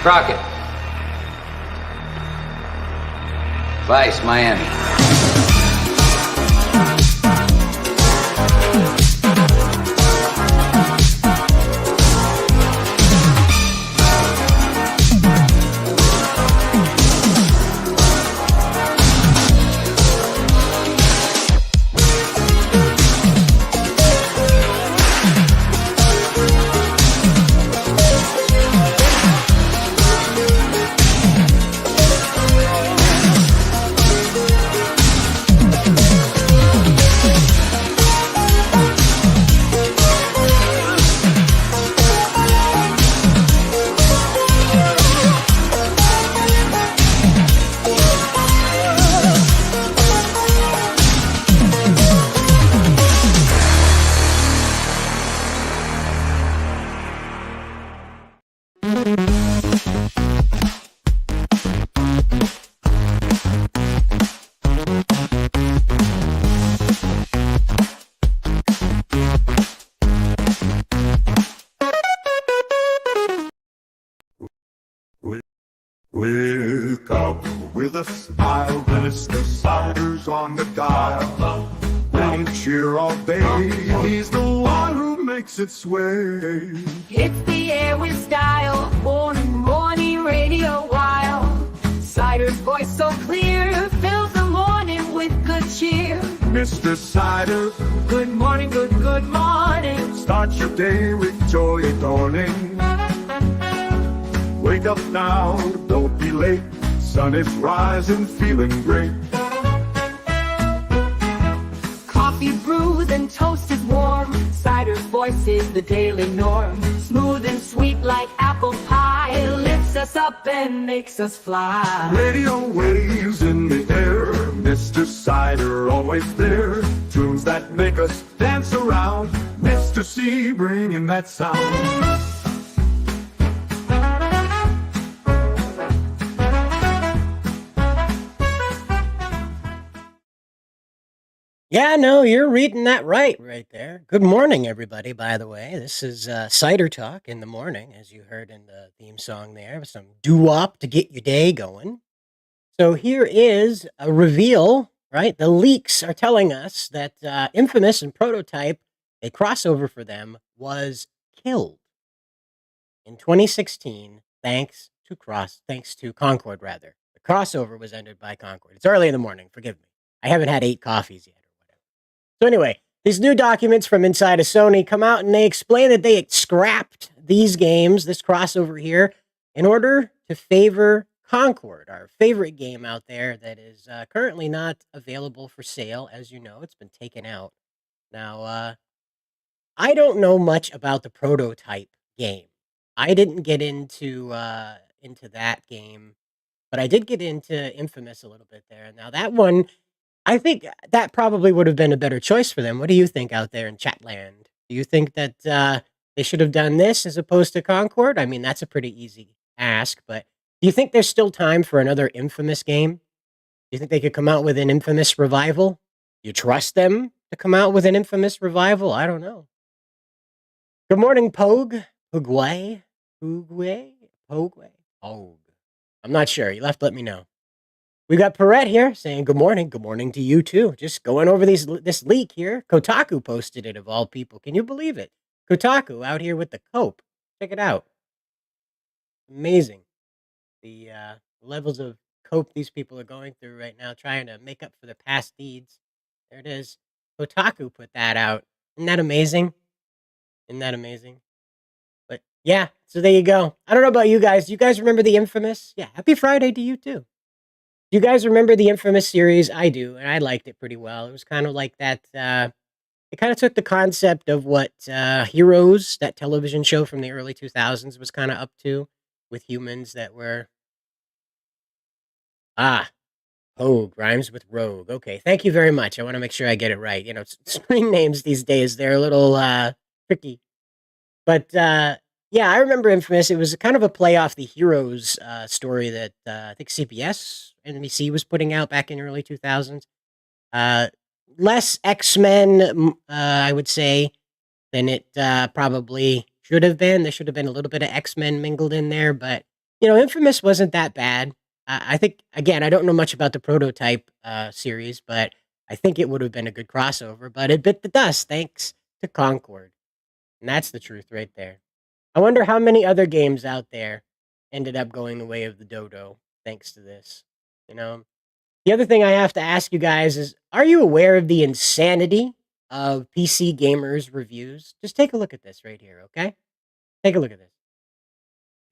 Crockett. Vice, Miami. Wake up with a smile, Mr. Cider's on the dial. Rain cheer all day, he's the one who makes it sway. Hits the air with style, morning radio wild. Cider's voice so clear, fills the morning with good cheer. Mr. Cider, Good morning, good morning. start your day with joy dawning. Wake up now, don't be late, sun is rising, feeling great. Coffee brews and toast is warm. Cider's voice is the daily norm. Smooth and sweet like apple pie. It lifts us up and makes us fly. Radio waves in the air, Mr. Cider always there. Tunes that make us dance around, Mr. C bringing that sound. Yeah, no, you're reading that right there. Good morning, everybody, by the way. This is Cidertalk in the morning, as you heard in the theme song there, with some doo-wop to get your day going. So here is a reveal, right? The leaks are telling us that Infamous and Prototype, a crossover for them, was killed in 2016, thanks to Concord, rather. The crossover was ended by Concord. It's early in the morning, forgive me. I haven't had 8 coffees yet. So anyway, these new documents from inside of Sony come out and they explain that they scrapped these games, this crossover here, in order to favor Concord, our favorite game out there that is currently not available for sale. As you know, it's been taken out. Now, I don't know much about the Prototype game. I didn't get into that game, but I did get into Infamous a little bit there. Now, that one, I think that probably would have been a better choice for them. What do you think out there in Chatland? Do you think that they should have done this as opposed to Concord? I mean, that's a pretty easy ask, but do you think there's still time for another Infamous game? Do you think they could come out with an Infamous revival? You trust them to come out with an Infamous revival? I don't know. Good morning, Pogue. Pogue? I'm not sure. You'll have to let me know. We got Perrette here saying good morning. Good morning to you too. Just going over this leak here. Kotaku posted it, of all people. Can you believe it? Kotaku out here with the cope. Check it out. Amazing. The levels of cope these people are going through right now, trying to make up for their past deeds. There it is. Kotaku put that out. Isn't that amazing? Isn't that amazing? But yeah, so there you go. I don't know about you guys. Do you guys remember the Infamous? Yeah, happy Friday to you too. Do you guys remember the Infamous series? I do, and I liked it pretty well. It was kind of like that, it kind of took the concept of what Heroes, that television show from the early 2000s, was kind of up to, with humans that were... Pogue rhymes with rogue. Okay, thank you very much. I want to make sure I get it right. You know, screen names these days, they're a little tricky. But yeah, I remember Infamous. It was kind of a play off the Heroes story that I think CBS, NBC was putting out back in the early 2000s. Less X-Men, I would say, than it probably should have been. There should have been a little bit of X-Men mingled in there, but Infamous wasn't that bad. I think, again, I don't know much about the Prototype series, but I think it would have been a good crossover. But it bit the dust thanks to Concord, and that's the truth right there. I wonder how many other games out there ended up going the way of the dodo thanks to this. You know, the other thing I have to ask you guys is, are you aware of the insanity of PC gamers reviews? Just take a look at this right here, okay? Take a look at this.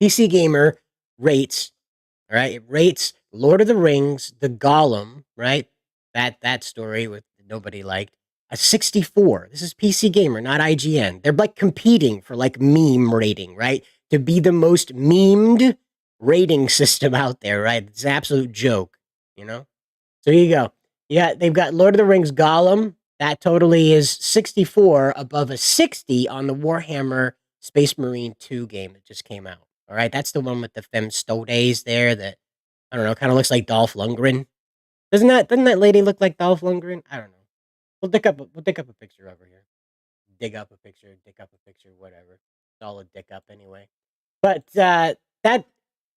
PC Gamer rates, all right? It rates Lord of the Rings, the Gollum, right? That story with nobody liked, a 64. This is PC Gamer, not IGN. They're like competing for like meme rating, right? To be the most memed rating system out there, right? It's an absolute joke, you know? So here you go. Yeah, they've got Lord of the Rings Gollum. That totally is 64 above a 60 on the Warhammer Space Marine 2 game that just came out. All right, that's the one with the Femstodes there that, I don't know, kind of looks like Dolph Lundgren. Doesn't that lady look like Dolph Lundgren? I don't know. We'll dig up a picture of her here. Dig up a picture, whatever. It's all a dick up anyway. But that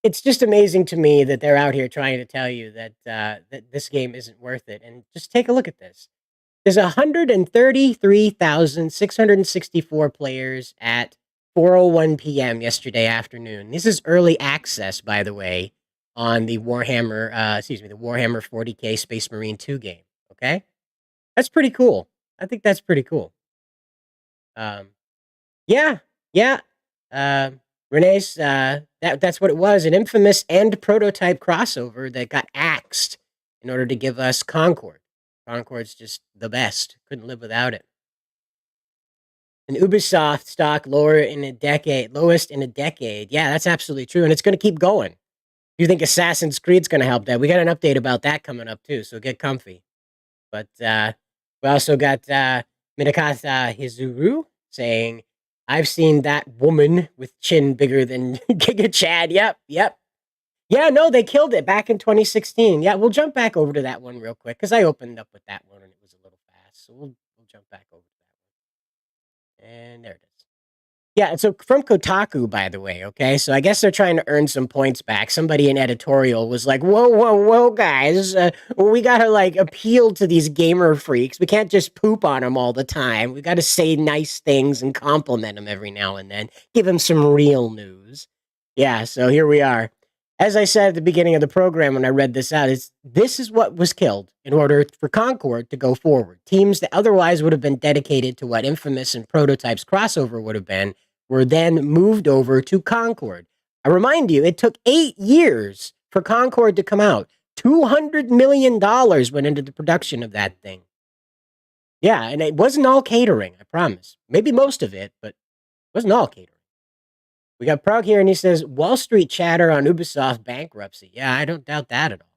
it's just amazing to me that they're out here trying to tell you that that this game isn't worth it. And just take a look at this. There's 133,664 players at 4:01 p.m. yesterday afternoon. This is early access, by the way, on the Warhammer, the Warhammer 40K Space Marine 2 game. Okay, that's pretty cool. I think that's pretty cool. Yeah. Renee's, that's what it was, an Infamous and Prototype crossover that got axed in order to give us Concord. Concord's just the best. Couldn't live without it. An Ubisoft stock lowest in a decade. Yeah, that's absolutely true, and it's going to keep going. You think Assassin's Creed's going to help that? We got an update about that coming up too, so get comfy. But we also got Minakata Hizuru saying, "I've seen that woman with chin bigger than Giga Chad." Yep. Yeah, no, they killed it back in 2016. Yeah, we'll jump back over to that one real quick because I opened up with that one and it was a little fast. So we'll jump back over to that one. And there it is. Yeah, so from Kotaku, by the way, okay? So I guess they're trying to earn some points back. Somebody in editorial was like, whoa, guys. We got to, like, appeal to these gamer freaks. We can't just poop on them all the time. We got to say nice things and compliment them every now and then. Give them some real news. Yeah, so here we are. As I said at the beginning of the program when I read this out, this is what was killed in order for Concord to go forward. Teams that otherwise would have been dedicated to what Infamous and Prototype's crossover would have been were then moved over to Concord. I remind you, it took 8 years for Concord to come out. $200 million went into the production of that thing. Yeah, and it wasn't all catering, I promise. Maybe most of it, but it wasn't all catering. We got Prague here, and he says, Wall Street chatter on Ubisoft bankruptcy. Yeah, I don't doubt that at all.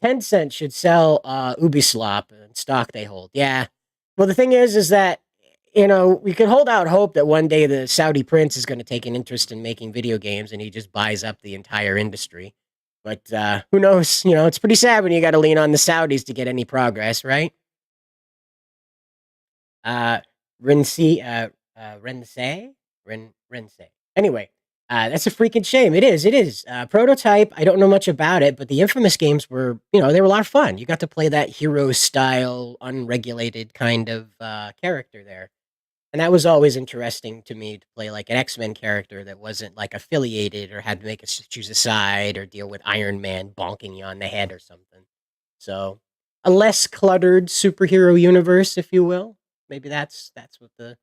Tencent should sell Ubisoft and stock they hold. Yeah. Well, the thing is that, we can hold out hope that one day the Saudi prince is going to take an interest in making video games and he just buys up the entire industry. But who knows? It's pretty sad when you got to lean on the Saudis to get any progress, right? Rense. Anyway, that's a freaking shame. It is. Prototype, I don't know much about it, but the Infamous games were, they were a lot of fun. You got to play that hero-style, unregulated kind of character there. And that was always interesting to me to play like an X-Men character that wasn't like affiliated or had to make us choose a side or deal with Iron Man bonking you on the head or something. So a less cluttered superhero universe, if you will. Maybe that's what the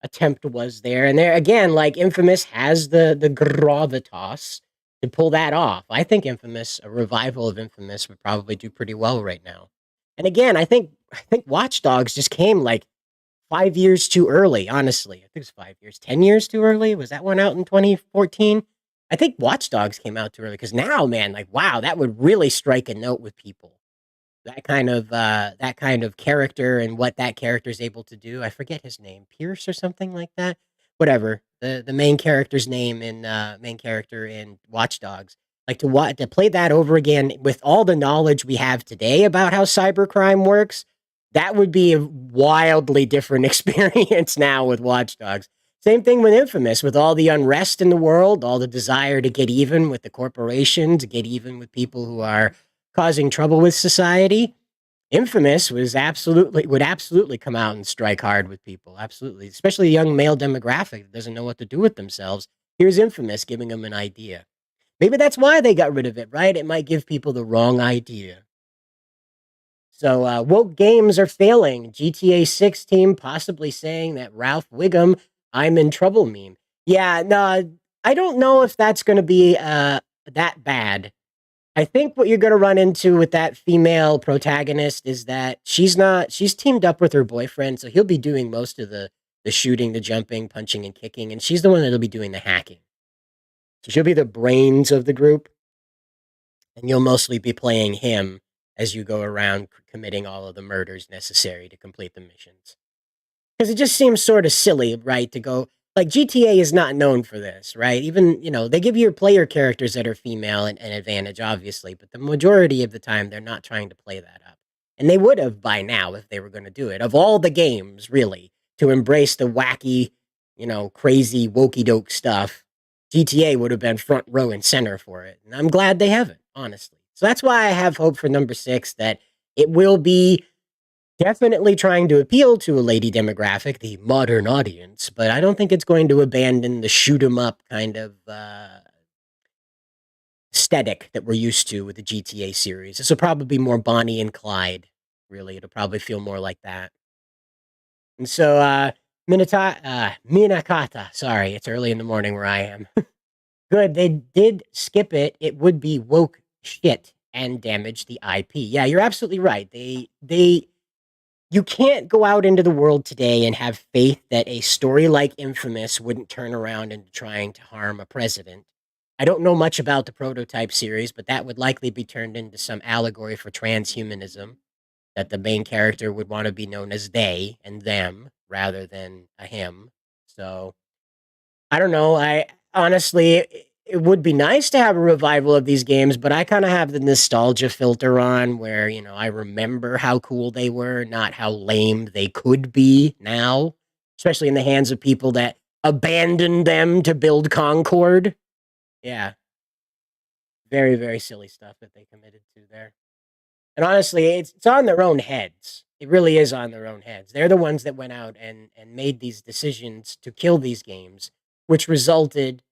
attempt was there. And there again, like Infamous has the gravitas to pull that off. I think a revival of Infamous would probably do pretty well right now. And again, I think Watch Dogs just came like 5 years too early, honestly. I think it was 5 years, 10 years too early. Was that one out in 2014? I think Watch Dogs came out too early because now, man, like, wow, that would really strike a note with people. That kind of character and what that character is able to do. I forget his name, Pierce or something like that. Whatever the main character's name in Watch Dogs. Like to play that over again with all the knowledge we have today about how cybercrime works. That would be a wildly different experience now with Watch Dogs. Same thing with Infamous, with all the unrest in the world, all the desire to get even with the corporations, to get even with people who are causing trouble with society. Infamous would absolutely come out and strike hard with people, absolutely, especially a young male demographic that doesn't know what to do with themselves. Here's Infamous giving them an idea. Maybe that's why they got rid of it, right? It might give people the wrong idea. So woke games are failing. GTA 6 team possibly saying that Ralph Wiggum, I'm in trouble meme. Yeah, no, I don't know if that's going to be that bad. I think what you're going to run into with that female protagonist is that she's teamed up with her boyfriend, so he'll be doing most of the shooting, the jumping, punching, and kicking, and she's the one that'll be doing the hacking. So she'll be the brains of the group, and you'll mostly be playing him as you go around committing all of the murders necessary to complete the missions. Because it just seems sort of silly, right, to go, like, GTA is not known for this, right? Even, they give your player characters that are female an advantage, obviously, but the majority of the time, they're not trying to play that up. And they would have by now if they were going to do it. Of all the games, really, to embrace the wacky, crazy, wokey-doke stuff, GTA would have been front row and center for it. And I'm glad they haven't, honestly. So that's why I have hope for number 6, that it will be definitely trying to appeal to a lady demographic, the modern audience, but I don't think it's going to abandon the shoot 'em up kind of aesthetic that we're used to with the GTA series. This will probably be more Bonnie and Clyde, really. It'll probably feel more like that. And so, Minakata, sorry, it's early in the morning where I am. Good, they did skip it. It would be woke shit and damage the IP. Yeah, you're absolutely right. You can't go out into the world today and have faith that a story like Infamous wouldn't turn around into trying to harm a president. I don't know much about the Prototype series, but that would likely be turned into some allegory for transhumanism, that the main character would want to be known as they and them rather than a him. So, I don't know. I honestly, it would be nice to have a revival of these games, but I kind of have the nostalgia filter on where, I remember how cool they were, not how lame they could be now, especially in the hands of people that abandoned them to build Concord. Yeah. Very, very silly stuff that they committed to there. And honestly, it's on their own heads. It really is on their own heads. They're the ones that went out and made these decisions to kill these games, which resulted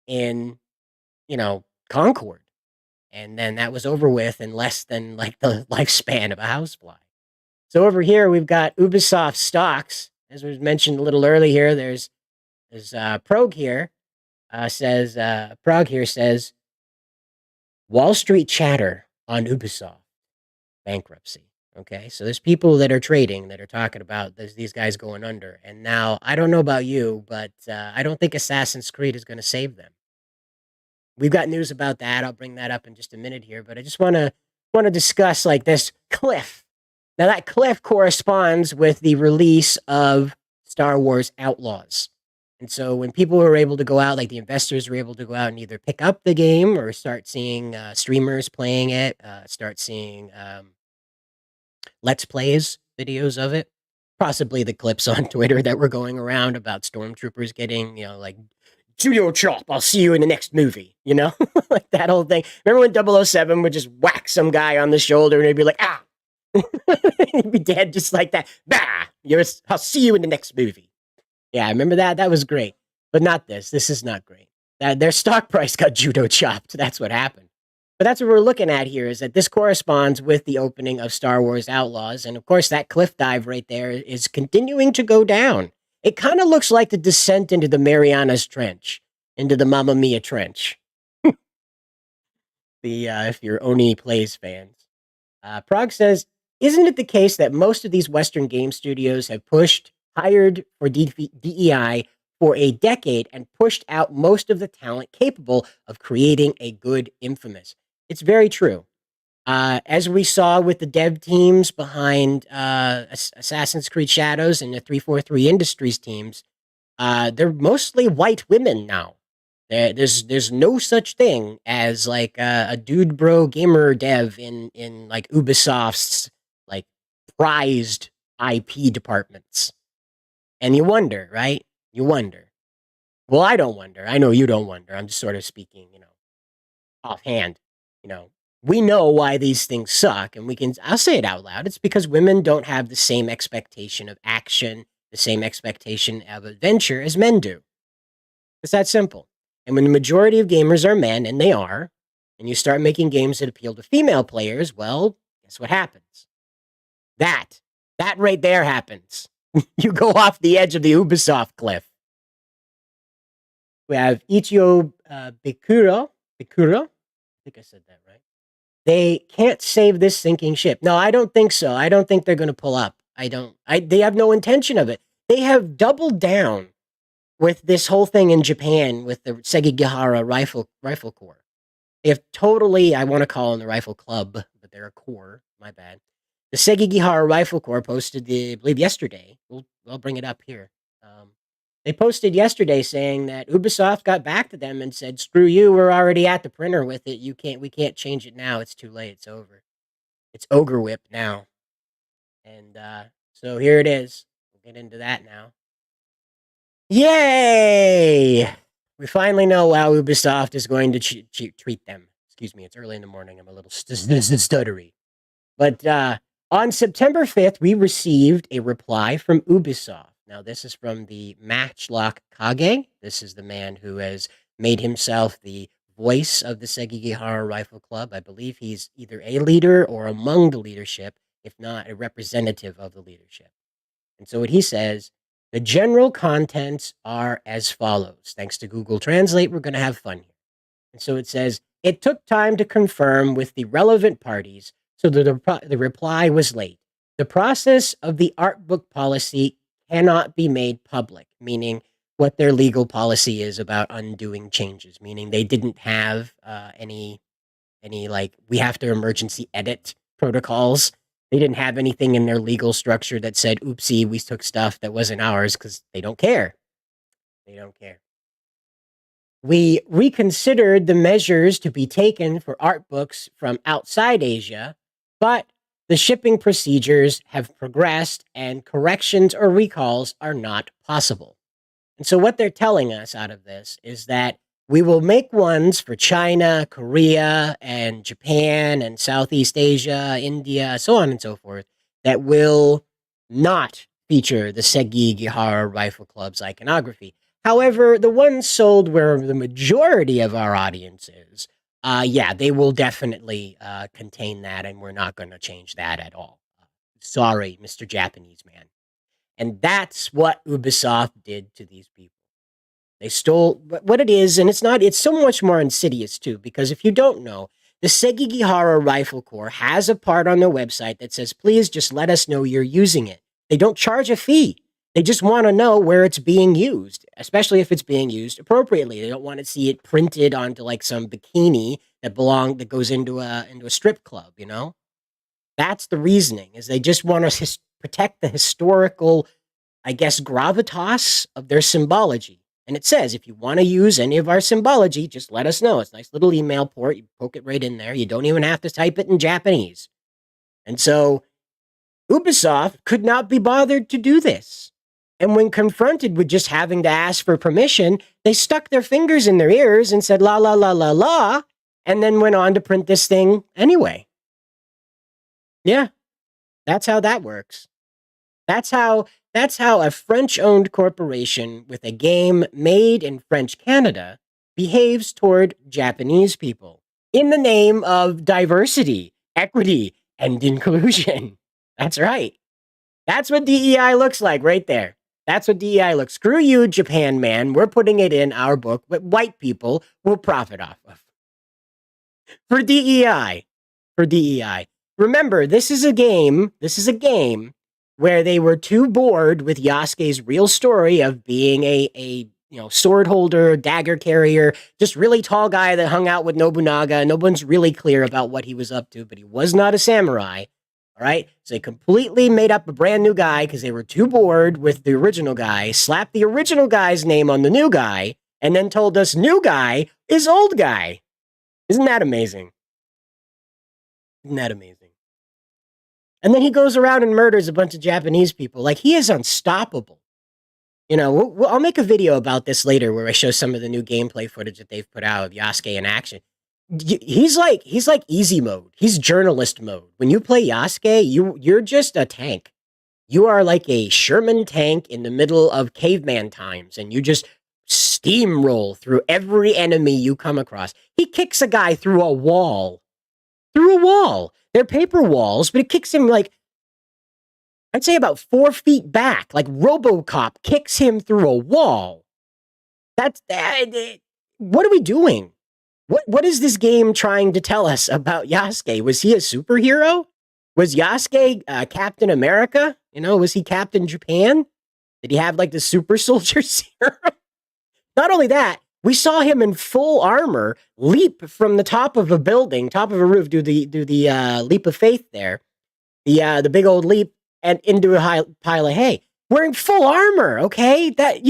in, Concord. And then that was over with in less than like the lifespan of a housefly. So over here, we've got Ubisoft stocks. As was mentioned a little early here, there's Prog here says, Wall Street chatter on Ubisoft bankruptcy. Okay, so there's people that are trading that are talking about these guys going under. And now, I don't know about you, but I don't think Assassin's Creed is going to save them. We've got news about that. I'll bring that up in just a minute here, but I just want to discuss like this cliff. Now that cliff corresponds with the release of Star Wars Outlaws. And so when people were able to go out, like the investors were able to go out and either pick up the game or start seeing streamers playing it, start seeing Let's Plays videos of it, possibly the clips on Twitter that were going around about stormtroopers getting, like, judo chop, I'll see you in the next movie, like that whole thing. Remember when 007 would just whack some guy on the shoulder and he'd be like, ah, he'd be dead just like that. Bah, I'll see you in the next movie. Yeah, I remember that. That was great, but not this. This is not great. Their stock price got judo chopped. That's what happened. But that's what we're looking at here, is that this corresponds with the opening of Star Wars Outlaws. And of course, that cliff dive right there is continuing to go down. It kind of looks like the descent into the Marianas Trench, into the Mamma Mia Trench. If you're Oni Plays fans. Prague says, isn't it the case that most of these Western game studios have hired for DEI for a decade and pushed out most of the talent capable of creating a good Infamous? It's very true. As we saw with the dev teams behind Assassin's Creed Shadows and the 343 Industries teams, they're mostly white women now. There's no such thing as like a dude bro gamer dev in like Ubisoft's like prized IP departments. And you wonder, right? You wonder. Well, I don't wonder. I know you don't wonder. I'm just sort of speaking, offhand. You know, we know why these things suck, and I'll say it out loud. It's because women don't have the same expectation of action, the same expectation of adventure as men do. It's that simple. And when the majority of gamers are men, and they are, and you start making games that appeal to female players, well, guess what happens? That right there happens. You go off the edge of the Ubisoft cliff. We have Ichio Bikuro. I think I said that right. They can't save this sinking ship. No, I don't think so. I don't think they're going to pull up. They have no intention of it. They have doubled down with this whole thing in Japan with the Sekigahara Rifle Corps. They have totally, I want to call them the Rifle Club, but they're a corps. My bad. The Sekigahara Rifle Corps posted, I believe, yesterday. I'll bring it up here. They posted yesterday saying that Ubisoft got back to them and said, "Screw you, we're already at the printer with it. We can't change it now. It's too late. It's over. It's Ogre Whip now." And so here it is. We'll get into that now. Yay! We finally know how Ubisoft is going to treat them. Excuse me, it's early in the morning. I'm a little stuttery. But on September 5th, we received a reply from Ubisoft. Now, this is from the Matchlock Kage. This is the man who has made himself the voice of the Sekigahara Rifle Club. I believe he's either a leader or among the leadership, if not a representative of the leadership. And so what he says, the general contents are as follows. Thanks to Google Translate, we're going to have fun here. And so it says, it took time to confirm with the relevant parties, so the reply was late. The process of the art book policy cannot be made public, meaning what their legal policy is about undoing changes, meaning they didn't have any like, we have to emergency edit protocols. They didn't have anything in their legal structure that said, oopsie, we took stuff that wasn't ours, because they don't care. They don't care. We reconsidered the measures to be taken for art books from outside Asia, but the shipping procedures have progressed and corrections or recalls are not possible. And so what they're telling us out of this is that we will make ones for China, Korea, and Japan, and Southeast Asia, India, so on and so forth, that will not feature the Sekigahara Rifle Club's iconography. However, the ones sold where the majority of our audience is, yeah, they will definitely contain that, and we're not going to change that at all. Sorry, Mr. Japanese man. And that's what Ubisoft did to these people. They stole what it is, and it's so much more insidious too, because if you don't know, the Sekigahara Rifle Corps has a part on their website that says, please just let us know you're using it. They don't charge a fee. They just want to know where it's being used, especially if it's being used appropriately. They don't want to see it printed onto like some bikini that goes into a strip club, you know? That's the reasoning, is they just want to protect the historical, I guess, gravitas of their symbology. And it says, if you want to use any of our symbology, just let us know. It's a nice little email port. You poke it right in there. You don't even have to type it in Japanese. And so Ubisoft could not be bothered to do this. And when confronted with just having to ask for permission, they stuck their fingers in their ears and said, la, la, la, la, la, and then went on to print this thing anyway. Yeah, that's how that works. That's how a French-owned corporation with a game made in French Canada behaves toward Japanese people in the name of diversity, equity, and inclusion. That's right. That's what DEI looks like right there. That's what DEI looks. Screw you, Japan man. We're putting it in our book, but white people will profit off of. For DEI. For DEI. Remember, this is a game where they were too bored with Yasuke's real story of being a sword holder, dagger carrier, just really tall guy that hung out with Nobunaga. No one's really clear about what he was up to, but he was not a samurai. All right? So they completely made up a brand new guy because they were too bored with the original guy, slapped the original guy's name on the new guy, and then told us new guy is old guy. Isn't that amazing? Isn't that amazing? And then he goes around and murders a bunch of Japanese people. Like, he is unstoppable. I'll make a video about this later where I show some of the new gameplay footage that they've put out of Yasuke in action. He's like easy mode. He's journalist mode. When you play Yasuke, you're just a tank. You are like a Sherman tank in the middle of caveman times, and you just steamroll through every enemy you come across. He kicks a guy through a wall. Through a wall. They're paper walls, but it kicks him like, I'd say about 4 feet back. Like RoboCop kicks him through a wall. That's that. What are we doing? What is this game trying to tell us about Yasuke? Was he a superhero? Was Yasuke Captain America? Was he Captain Japan? Did he have like the super soldier serum? Not only that, we saw him in full armor leap from the top of a building, top of a roof, do the leap of faith there, the big old leap, and into a pile of hay, wearing full armor. Okay, that's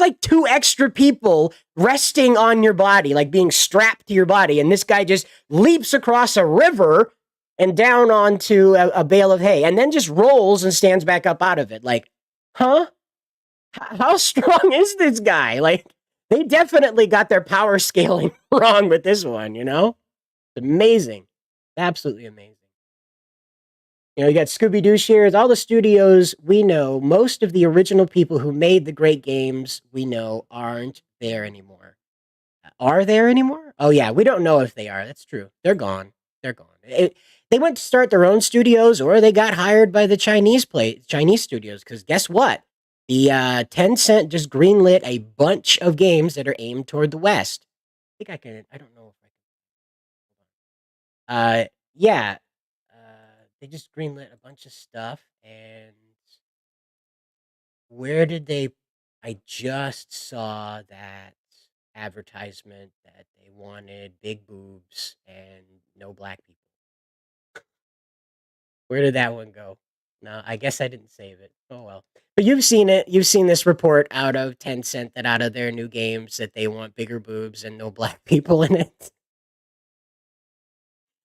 like 2 extra people resting on your body, like being strapped to your body, and this guy just leaps across a river and down onto a bale of hay, and then just rolls and stands back up out of it. Like, huh? How strong is this guy? Like, they definitely got their power scaling wrong with this one, It's amazing. Absolutely amazing. You got Scooby-Doo shares, all the studios we know, most of the original people who made the great games we know aren't there anymore. Are there anymore? Oh, yeah, we don't know if they are. That's true. They're gone. They're gone. They went to start their own studios, or they got hired by the Chinese studios, because guess what? The Tencent just greenlit a bunch of games that are aimed toward the West. I think I don't know if I can. Yeah. They just greenlit a bunch of stuff, and where did they? I just saw that advertisement that they wanted big boobs and no black people. Where did that one go? No, I guess I didn't save it. Oh well. But you've seen it. You've seen this report out of Tencent that out of their new games that they want bigger boobs and no black people in it.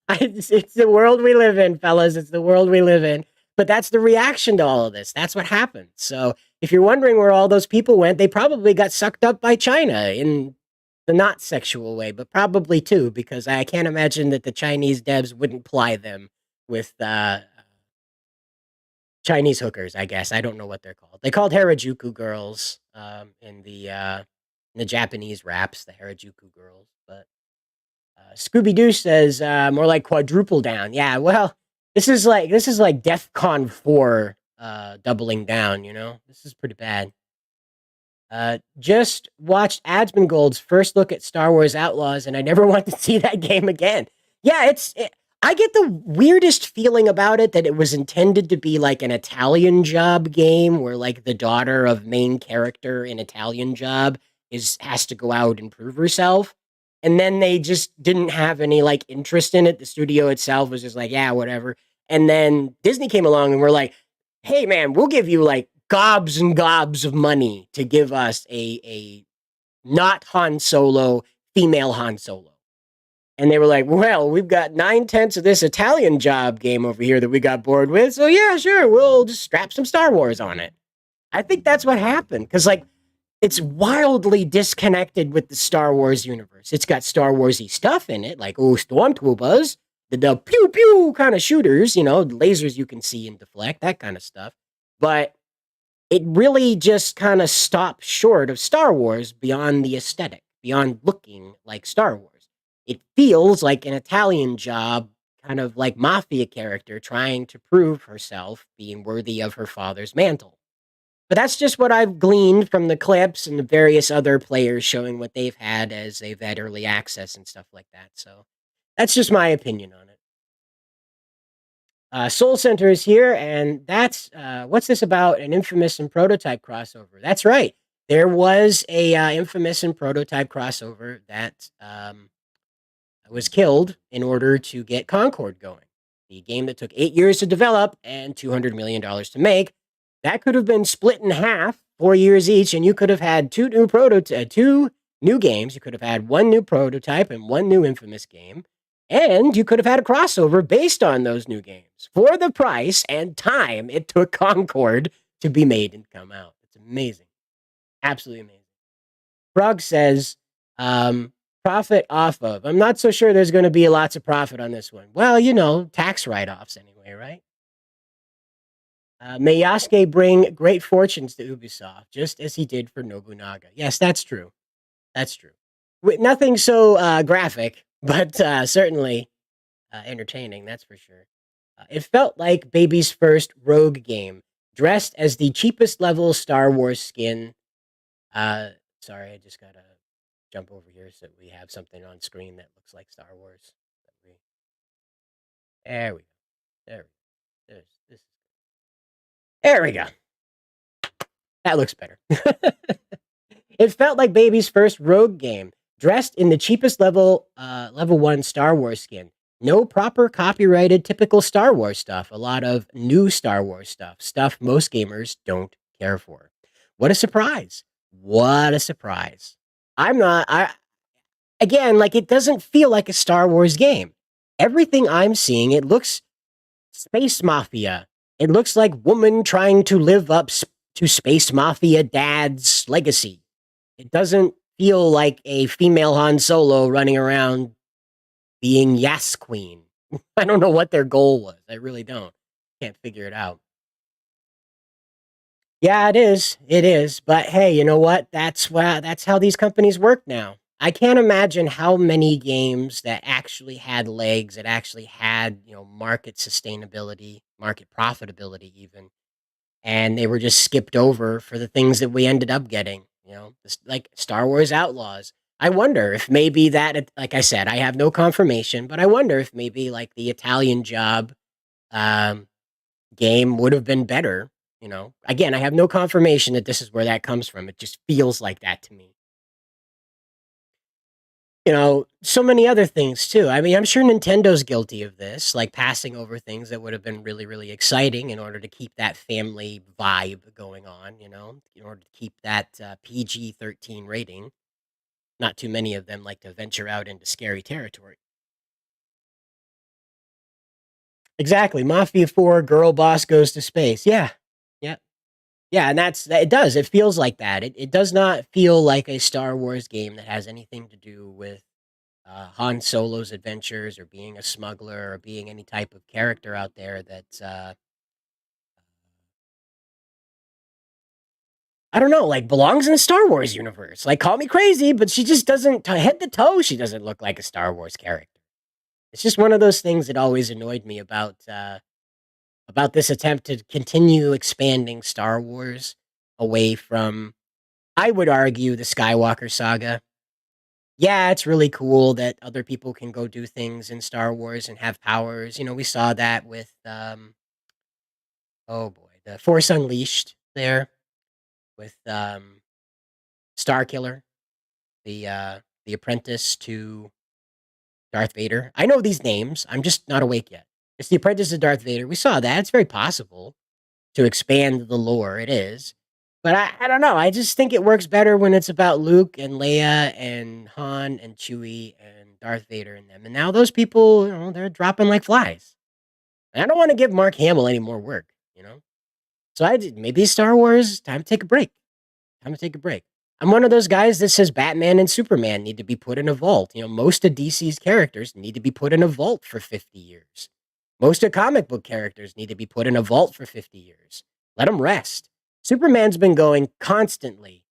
It's the world we live in, fellas. It's the world we live in. But that's the reaction to all of this. That's what happened. So if you're wondering where all those people went, they probably got sucked up by China in the not sexual way, but probably too, because I can't imagine that the Chinese devs wouldn't ply them with Chinese hookers, I guess. I don't know what they're called. They called Harajuku girls in the Japanese raps, the Harajuku girls, but Scooby-Doo says more like quadruple down. Yeah, well, this is like DEFCON 4 doubling down, This is pretty bad. Just watched Adsman Gold's first look at Star Wars Outlaws, and I never want to see that game again. Yeah, I get the weirdest feeling about it that it was intended to be like an Italian Job game where like the daughter of main character in Italian Job has to go out and prove herself. And then they just didn't have any like interest in it. The studio itself was just like, yeah, whatever. And then Disney came along and we're like, hey man, we'll give you like gobs and gobs of money to give us a not Han Solo, female Han Solo. And they were like, well, we've got 9/10 of this Italian Job game over here that we got bored with. So yeah, sure, we'll just strap some Star Wars on it. I think that's what happened. Because like, it's wildly disconnected with the Star Wars universe. It's got Star Warsy stuff in it, like stormtroopers, the pew pew kind of shooters, lasers you can see and deflect, that kind of stuff. But it really just kind of stops short of Star Wars beyond the aesthetic, beyond looking like Star Wars. It feels like an Italian Job, kind of like mafia character trying to prove herself being worthy of her father's mantle. But that's just what I've gleaned from the clips and the various other players showing what they've had as they've had early access and stuff like that. So that's just my opinion on it. Soul Center is here, and that's what's this about? An Infamous and Prototype crossover. That's right. There was a Infamous and Prototype crossover that was killed in order to get Concord going. The game that took 8 years to develop and $200 million to make. That could have been split in half, 4 years each, and you could have had two new games. You could have had one new prototype and one new Infamous game, and you could have had a crossover based on those new games for the price and time it took Concord to be made and come out. It's amazing. Absolutely amazing. Frog says, profit off of. I'm not so sure there's going to be lots of profit on this one. Well, tax write-offs anyway, right? May Yasuke bring great fortunes to Ubisoft, just as he did for Nobunaga. Yes, that's true. That's true. Nothing so graphic, but certainly entertaining, that's for sure. It felt like Baby's first Rogue game, dressed as the cheapest level Star Wars skin. Sorry, I just gotta jump over here so we have something on screen that looks like Star Wars. There we go. There we go. That looks better. It felt like Baby's first Rogue game, dressed in the cheapest level 1 Star Wars skin. No proper copyrighted typical Star Wars stuff. A lot of new Star Wars stuff most gamers don't care for. What a surprise. What a surprise. Again, like, it doesn't feel like a Star Wars game. Everything I'm seeing, it looks Space Mafia. It looks like woman trying to live up to Space Mafia dad's legacy. It doesn't feel like a female Han Solo running around being Yas Queen. I don't know what their goal was. I really don't. Can't figure it out. Yeah, it is. It is. But hey, you know what? That's how these companies work now. I can't imagine how many games that actually had legs, that actually had, market sustainability, market profitability even, and they were just skipped over for the things that we ended up getting, like Star Wars Outlaws. I wonder if maybe that, like I said, I have no confirmation, but I wonder if maybe like the Italian Job game would have been better. Again, I have no confirmation that this is where that comes from. It just feels like that to me. So many other things too. I mean, I'm sure Nintendo's guilty of this, like passing over things that would have been really, really exciting in order to keep that family vibe going on, in order to keep that PG-13 rating. Not too many of them like to venture out into scary territory. Exactly. Mafia 4, girl boss goes to space. Yeah. Yeah. Yeah, and it does. It feels like that. It does not feel like a Star Wars game that has anything to do with Han Solo's adventures or being a smuggler or being any type of character out there that's I don't know, like belongs in the Star Wars universe. Like, call me crazy, but she just doesn't, head to toe, she doesn't look like a Star Wars character. It's just one of those things that always annoyed me about this attempt to continue expanding Star Wars away from, I would argue, the Skywalker saga. Yeah, it's really cool that other people can go do things in Star Wars and have powers. We saw that with, oh boy, the Force Unleashed there with Starkiller, the apprentice to Darth Vader. I know these names. I'm just not awake yet. It's the apprentice to Darth Vader. We saw that. It's very possible to expand the lore. It is. But I don't know. I just think it works better when it's about Luke and Leia and Han and Chewie and Darth Vader and them. And now those people, they're dropping like flies. And I don't want to give Mark Hamill any more work, So maybe Star Wars, time to take a break. I'm one of those guys that says Batman and Superman need to be put in a vault. Most of DC's characters need to be put in a vault for 50 years. Most of comic book characters need to be put in a vault for 50 years. Let them rest. Superman's been going constantly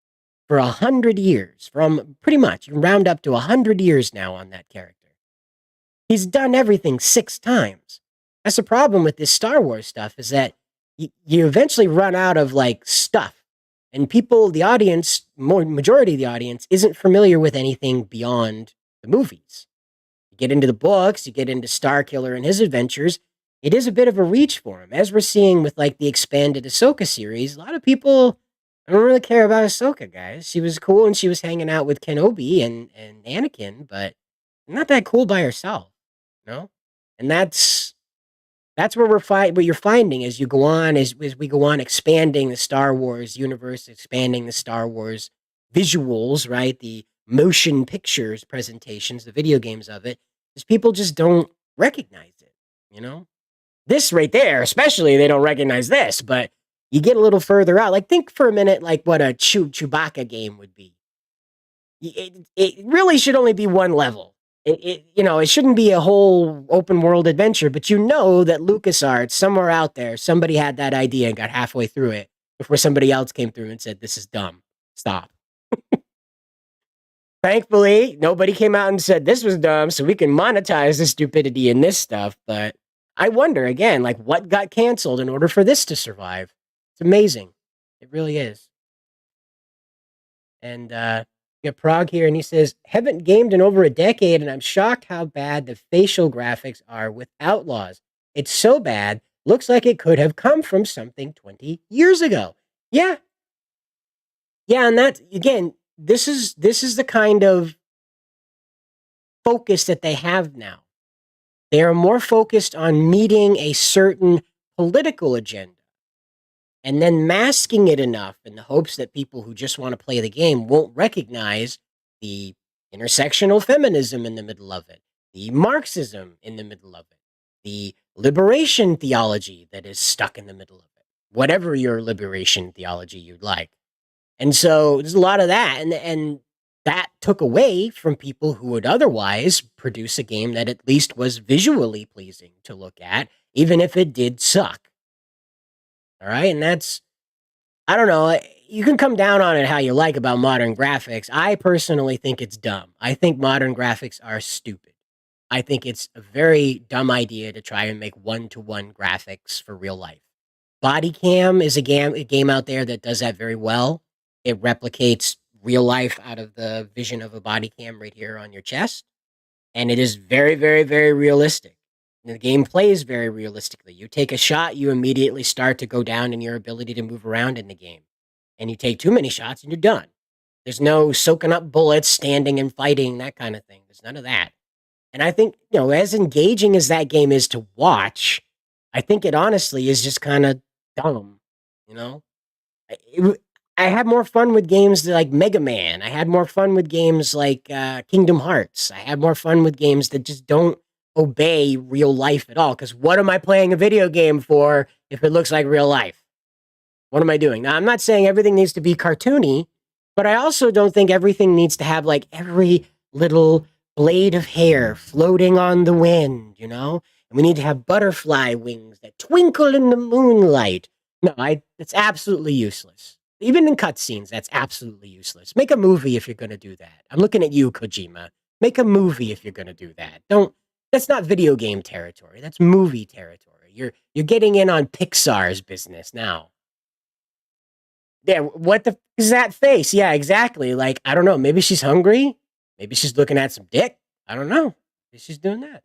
for 100 years, from pretty much, you can round up to 100 years now on that character. He's done everything 6 times. That's the problem with this Star Wars stuff, is that you eventually run out of, like, stuff. And people, the audience, majority of the audience, isn't familiar with anything beyond the movies. You get into the books, you get into Starkiller and his adventures, it is a bit of a reach for him. As we're seeing with, like, the expanded Ahsoka series, a lot of people don't really care about Ahsoka, guys. She was cool and she was hanging out with Kenobi and Anakin, but not that cool by herself, And that's where what you're finding as you go on, as we go on expanding the Star Wars universe, expanding the Star Wars visuals, right? The motion pictures presentations, the video games of it, is people just don't recognize it, This right there, especially, they don't recognize this, but you get a little further out. Like, think for a minute, like what a Chewbacca game would be. It really should only be one level. It shouldn't be a whole open world adventure, but you know that LucasArts, somewhere out there, somebody had that idea and got halfway through it before somebody else came through and said, "This is dumb. Stop." Thankfully, nobody came out and said this was dumb, so we can monetize the stupidity in this stuff. But I wonder again, like, what got canceled in order for this to survive? It's amazing. It really is. And we got Prague here, and he says, "Haven't gamed in over a decade, and I'm shocked how bad the facial graphics are with Outlaws. It's so bad, looks like it could have come from something 20 years ago." Yeah, yeah, and that again, this is the kind of focus that they have now. They are more focused on meeting a certain political agenda and then masking it enough in the hopes that people who just want to play the game won't recognize the intersectional feminism in the middle of it, the Marxism in the middle of it, the liberation theology that is stuck in the middle of it, whatever your liberation theology you'd like. And so there's a lot of that, and that took away from people who would otherwise produce a game that at least was visually pleasing to look at, even if it did suck. All right, and that's, I don't know, you can come down on it how you like about modern graphics. I personally think it's dumb. I think modern graphics are stupid. I think it's a very dumb idea to try and make one-to-one graphics for real life. Body Cam is a game out there that does that very well. It replicates real life out of the vision of a body cam right here on your chest. And it is very, very, very realistic. And the game plays very realistically. You take a shot, you immediately start to go down in your ability to move around in the game. And you take too many shots and you're done. There's no soaking up bullets, standing and fighting, that kind of thing. There's none of that. And I think, as engaging as that game is to watch, I think it honestly is just kind of dumb, I had more fun with games like Mega Man. I had more fun with games like Kingdom Hearts. I had more fun with games that just don't obey real life at all. Because what am I playing a video game for if it looks like real life? What am I doing? Now, I'm not saying everything needs to be cartoony, but I also don't think everything needs to have like every little blade of hair floating on the wind, And we need to have butterfly wings that twinkle in the moonlight. No, it's absolutely useless. Even in cutscenes, that's absolutely useless. Make a movie if you're going to do that. I'm looking at you, Kojima. Make a movie if you're going to do that. That's not video game territory. That's movie territory. You're getting in on Pixar's business now. Yeah, what the f is that face? Yeah, exactly. Like, I don't know. Maybe she's hungry. Maybe she's looking at some dick. I don't know. Maybe she's doing that.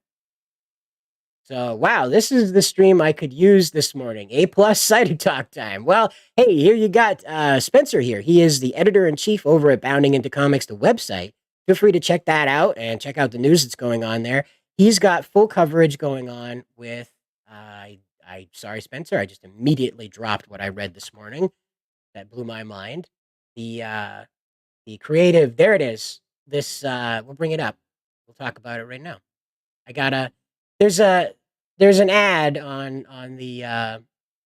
So, wow, this is the stream I could use this morning. A+ Cidertalk time. Well, hey, here you got Spencer here. He is the editor-in-chief over at Bounding Into Comics, the website. Feel free to check that out and check out the news that's going on there. He's got full coverage going on with, sorry, Spencer, I just immediately dropped what I read this morning. That blew my mind. The creative, there it is. This, we'll bring it up. We'll talk about it right now. There's an ad on the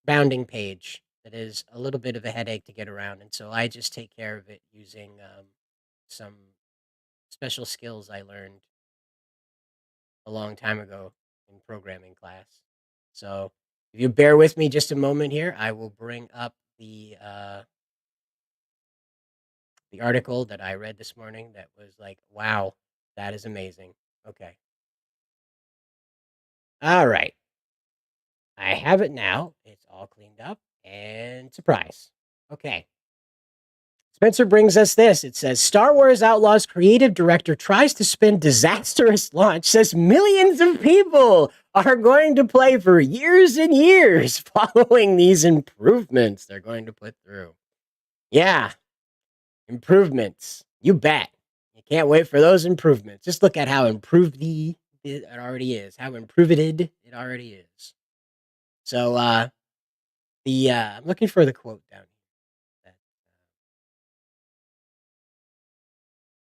Bounding page that is a little bit of a headache to get around, and so I just take care of it using some special skills I learned a long time ago in programming class. So if you bear with me just a moment here, I will bring up the article that I read this morning that was like, wow, that is amazing. Okay. All right. I have it now. It's all cleaned up and surprise. Okay. Spencer brings us this. It says Star Wars Outlaws creative director tries to spin disastrous launch, says millions of people are going to play for years and years following these improvements they're going to put through. Yeah. Improvements. You bet. You can't wait for those improvements. Just look at how improved it already is. How improved it already is. So I'm looking for the quote down here.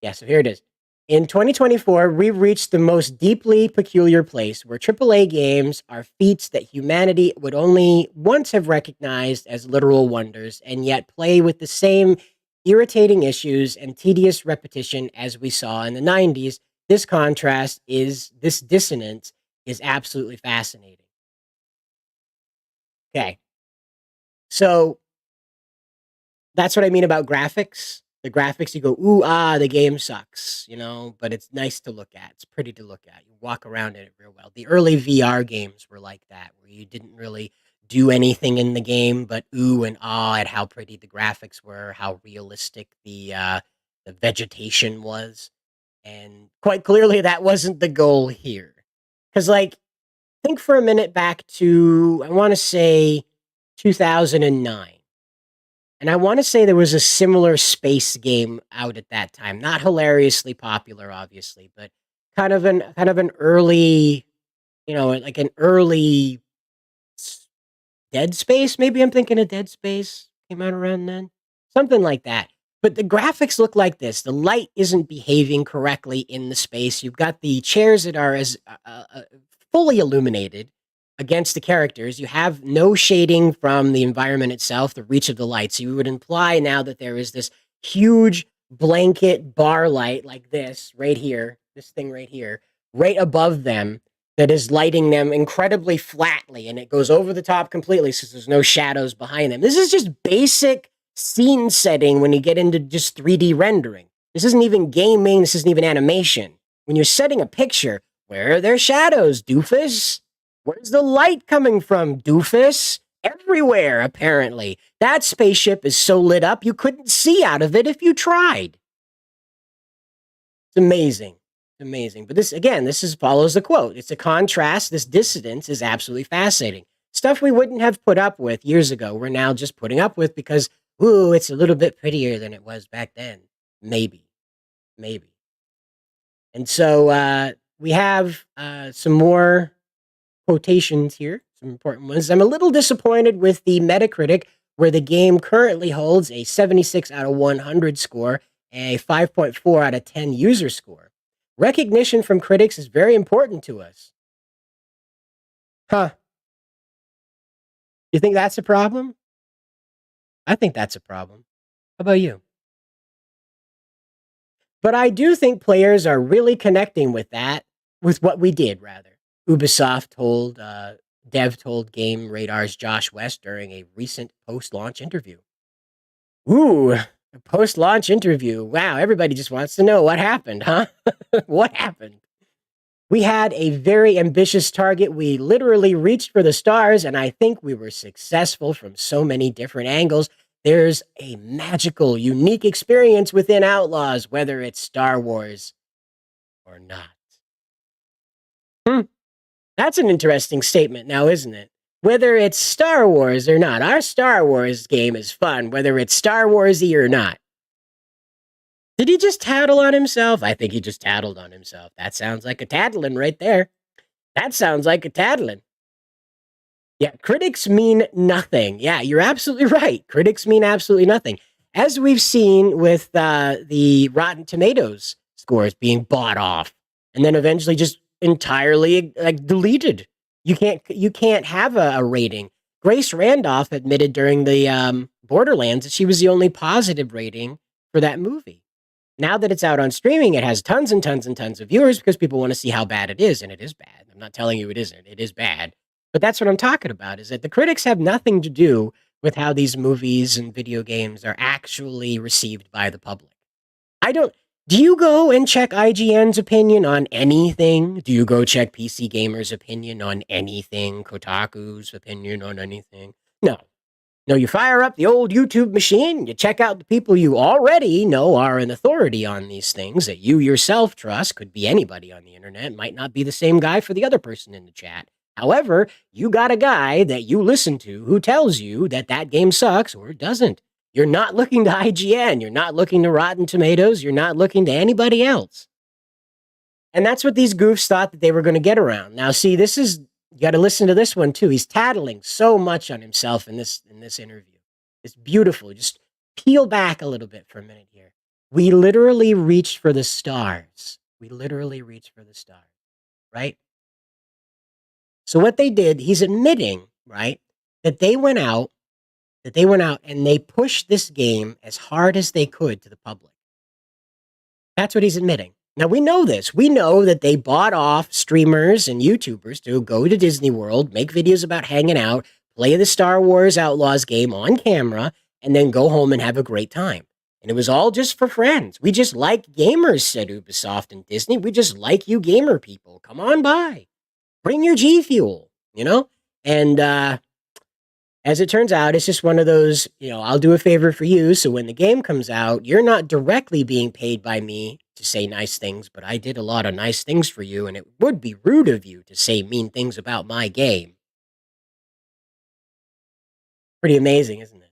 Yeah, so here it is. In 2024, we've reached the most deeply peculiar place where AAA games are feats that humanity would only once have recognized as literal wonders, and yet play with the same irritating issues and tedious repetition as we saw in the 90s. This dissonance is absolutely fascinating. Okay. So that's what I mean about graphics. The graphics, you go, ooh, the game sucks, but it's nice to look at. It's pretty to look at. You walk around in it real well. The early VR games were like that, where you didn't really do anything in the game but ooh and ah at how pretty the graphics were, how realistic the vegetation was. And quite clearly, that wasn't the goal here. Because, think for a minute back to, I want to say, 2009. And I want to say there was a similar space game out at that time. Not hilariously popular, obviously, but kind of an early, like an early Dead Space. Maybe I'm thinking of Dead Space came out around then, something like that. But the graphics look like this. The light isn't behaving correctly in the space. You've got the chairs that are as fully illuminated against the characters. You have no shading from the environment itself, the reach of the light. So you would imply now that there is this huge blanket bar light like this right here, this thing right here, right above them that is lighting them incredibly flatly, and it goes over the top completely so there's no shadows behind them. This is just basic scene setting when you get into just 3D rendering. This isn't even gaming, this isn't even animation. When you're setting a picture, where are their shadows, doofus? Where's the light coming from, doofus? Everywhere, apparently. That spaceship is so lit up you couldn't see out of it if you tried. It's amazing. Amazing. But this follows the quote. It's a contrast. This dissonance is absolutely fascinating. Stuff we wouldn't have put up with years ago, we're now just putting up with because, ooh, it's a little bit prettier than it was back then. Maybe. And so we have some more quotations here, some important ones. I'm a little disappointed with the Metacritic, where the game currently holds a 76 out of 100 score, a 5.4 out of 10 user score. Recognition from critics is very important to us. Huh. You think that's a problem? I think that's a problem. How about you? But I do think players are really connecting with what we did, rather. Ubisoft dev told Game Radar's Josh West during a recent post-launch interview. Ooh, a post-launch interview. Wow, everybody just wants to know what happened, huh? What happened? We had a very ambitious target. We literally reached for the stars, and I think we were successful from so many different angles. There's a magical, unique experience within Outlaws, whether it's Star Wars or not. That's an interesting statement now, isn't it? Whether it's Star Wars or not. Our Star Wars game is fun, whether it's Star Wars-y or not. Did he just tattle on himself? I think he just tattled on himself. That sounds like a tattling right there. That sounds like a tattling. Yeah, critics mean nothing. Yeah, you're absolutely right. Critics mean absolutely nothing. As we've seen with the Rotten Tomatoes scores being bought off and then eventually just entirely deleted. You can't have a rating. Grace Randolph admitted during the Borderlands that she was the only positive rating for that movie. Now that it's out on streaming, it has tons and tons and tons of viewers because people want to see how bad it is, and it is bad. I'm not telling you it isn't. It is bad. But that's what I'm talking about, is that the critics have nothing to do with how these movies and video games are actually received by the public. Do you go and check IGN's opinion on anything? Do you go check PC Gamer's opinion on anything? Kotaku's opinion on anything? No. No, you fire up the old YouTube machine, you check out the people you already know are an authority on these things that you yourself trust. Could be anybody on the internet, might not be the same guy for the other person in the chat. However, you got a guy that you listen to who tells you that that game sucks or it doesn't. You're not looking to IGN. You're not looking to Rotten Tomatoes. You're not looking to anybody else. And that's what these goofs thought that they were going to get around. Now, see, you got to listen to this one too. He's tattling so much on himself in this interview. It's beautiful. Just peel back a little bit for a minute here. We literally reached for the stars. We literally reached for the stars, right? So what they did, he's admitting, right, that they went out and they pushed this game as hard as they could to the public. That's what he's admitting. Now we know this. We know that they bought off streamers and YouTubers to go to Disney World, make videos about hanging out, play the Star Wars Outlaws game on camera, and then go home and have a great time. And it was all just for friends. We just like gamers, said Ubisoft and Disney. We just like you gamer people. Come on by. Bring your G Fuel, you know? And as it turns out, it's just one of those, I'll do a favor for you. So when the game comes out, you're not directly being paid by me to say nice things, but I did a lot of nice things for you, and it would be rude of you to say mean things about my game. Pretty amazing, isn't it?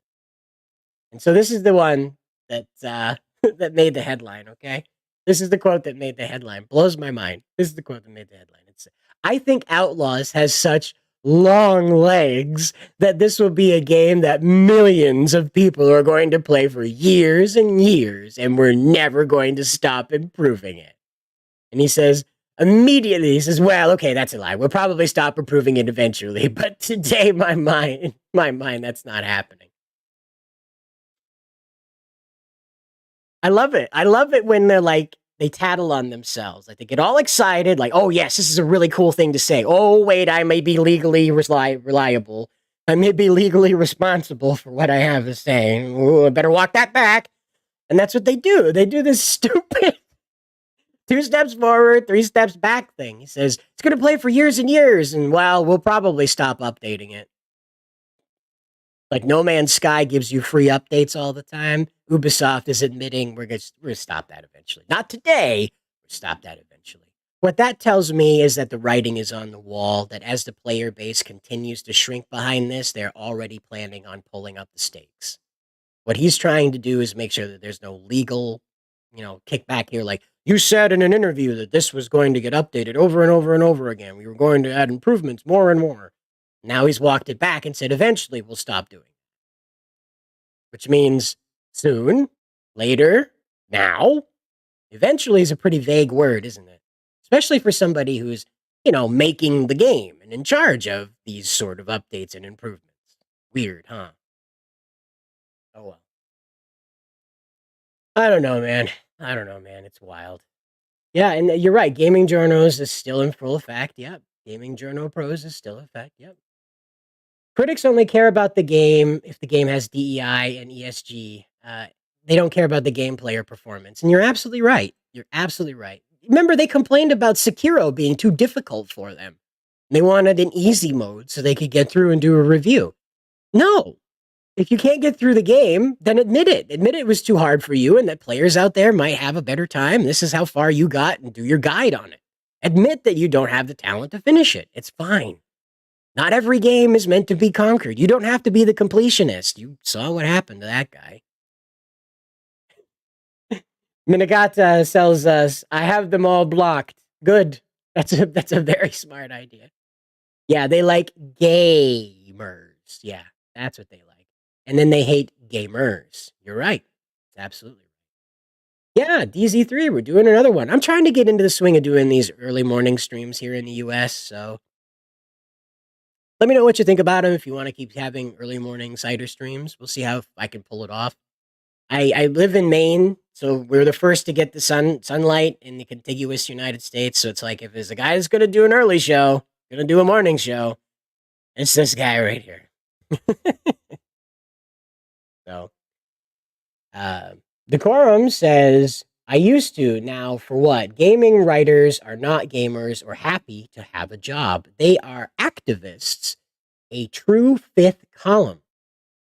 And so this is the one that that made the headline, okay? This is the quote that made the headline. Blows my mind. This is the quote that made the headline. It's, I think Outlaws has such long legs that this will be a game that millions of people are going to play for years and years, and we're never going to stop improving it. And he says, immediately, he says, well, okay, that's a lie. We'll probably stop improving it eventually, but today, my mind, that's not happening. I love it. I love it when they're like, they tattle on themselves. Like they get all excited, like, oh, yes, this is a really cool thing to say. Oh, wait, I may be legally reliable. I may be legally responsible for what I have to say. Ooh, I better walk that back. And that's what they do. They do this stupid 2 steps forward, 3 steps back thing. He says, it's going to play for years and years. And, well, we'll probably stop updating it. Like No Man's Sky gives you free updates all the time. Ubisoft is admitting we're going to stop that eventually. Not today, we'll stop that eventually. What that tells me is that the writing is on the wall, that as the player base continues to shrink behind this, they're already planning on pulling up the stakes. What he's trying to do is make sure that there's no legal, kickback here. Like, you said in an interview that this was going to get updated over and over and over again. We were going to add improvements more and more. Now he's walked it back and said, eventually we'll stop doing it. Which means soon, later, now. Eventually is a pretty vague word, isn't it? Especially for somebody who's, making the game and in charge of these sort of updates and improvements. Weird, huh? Oh, well. I don't know, man. It's wild. Yeah, and you're right. Gaming Journos is still in full effect. Yep. Gaming Journal Pros is still in effect. Yep. Critics only care about the game if the game has DEI and ESG. They don't care about the gameplay or performance. And you're absolutely right. Remember, they complained about Sekiro being too difficult for them. They wanted an easy mode so they could get through and do a review. No. If you can't get through the game, then admit it. Admit it was too hard for you and that players out there might have a better time. This is how far you got and do your guide on it. Admit that you don't have the talent to finish it. It's fine. Not every game is meant to be conquered. You don't have to be the completionist. You saw what happened to that guy. Minagata sells us, I have them all blocked. Good. That's a very smart idea. Yeah, they like gamers. Yeah, that's what they like. And then they hate gamers. You're right. Absolutely. Yeah, DZ3, we're doing another one. I'm trying to get into the swing of doing these early morning streams here in the US, so let me know what you think about them if you want to keep having early morning cider streams. We'll see how I can pull it off. I live in Maine, so we're the first to get the sunlight in the contiguous United States. So it's like if there's a guy that's going to do an early show, going to do a morning show, it's this guy right here. So, Decorum says, I used to, now for what? Gaming writers are not gamers or happy to have a job. They are activists, a true fifth column.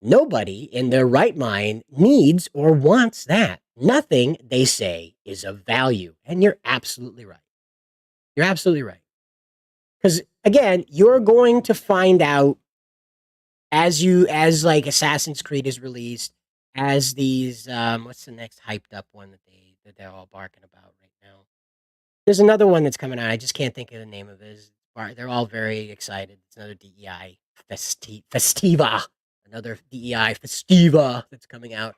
Nobody in their right mind needs or wants that. Nothing, they say, is of value. And you're absolutely right. You're absolutely right. Because, again, you're going to find out as like Assassin's Creed is released, as these, what's the next hyped up one that they're all barking about right now? There's another one that's coming out. I just can't think of the name of it. They're all very excited. It's another DEI Festiva. Another DEI Festiva that's coming out.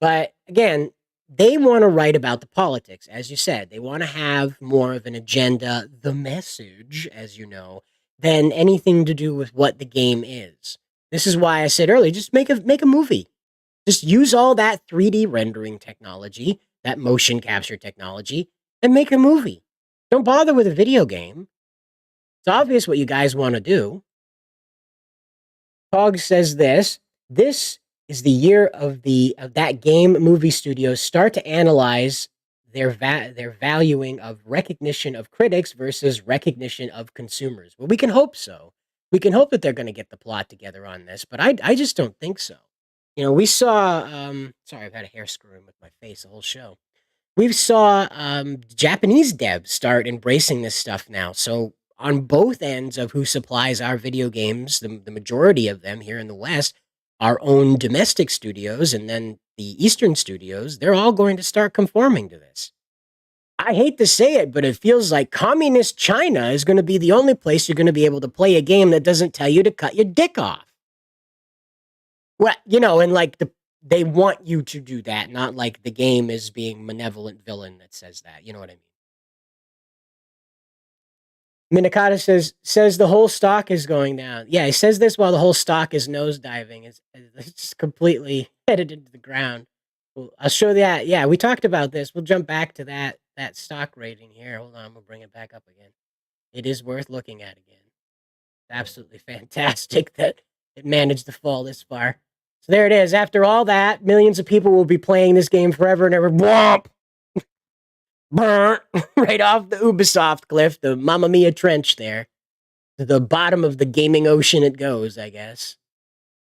But again, they want to write about the politics, as you said. They want to have more of an agenda, the message, as you know, than anything to do with what the game is. This is why I said earlier, just make a movie. Just use all that 3D rendering technology, that motion capture technology, and make a movie. Don't bother with a video game. It's obvious what you guys want to do. Hog says this is the year of that game movie studios start to analyze their valuing of recognition of critics versus recognition of consumers. Well, we can hope so. We can hope that they're going to get the plot together on this, but I just don't think so. You know, we saw sorry, I've had a hair screwing with my face the whole show. We saw Japanese devs start embracing this stuff now. So on both ends of who supplies our video games, the majority of them here in the West, our own domestic studios and then the Eastern studios, they're all going to start conforming to this. I hate to say it, but it feels like communist China is going to be the only place you're going to be able to play a game that doesn't tell you to cut your dick off. Well, you know, and like they want you to do that, not like the game is being malevolent villain that says that. You know what I mean? Minakata says the whole stock is going down. Yeah, he says this while the whole stock is nosediving. It's completely headed into the ground. Well, I'll show that. Yeah, we talked about this. We'll jump back to that stock rating here. Hold on, we'll bring it back up again. It is worth looking at again. It's absolutely fantastic that it managed to fall this far. So there it is. After all that, millions of people will be playing this game forever and ever. Womp! Burnt right off the Ubisoft cliff, the Mamma Mia trench there. To the bottom of the gaming ocean it goes, I guess.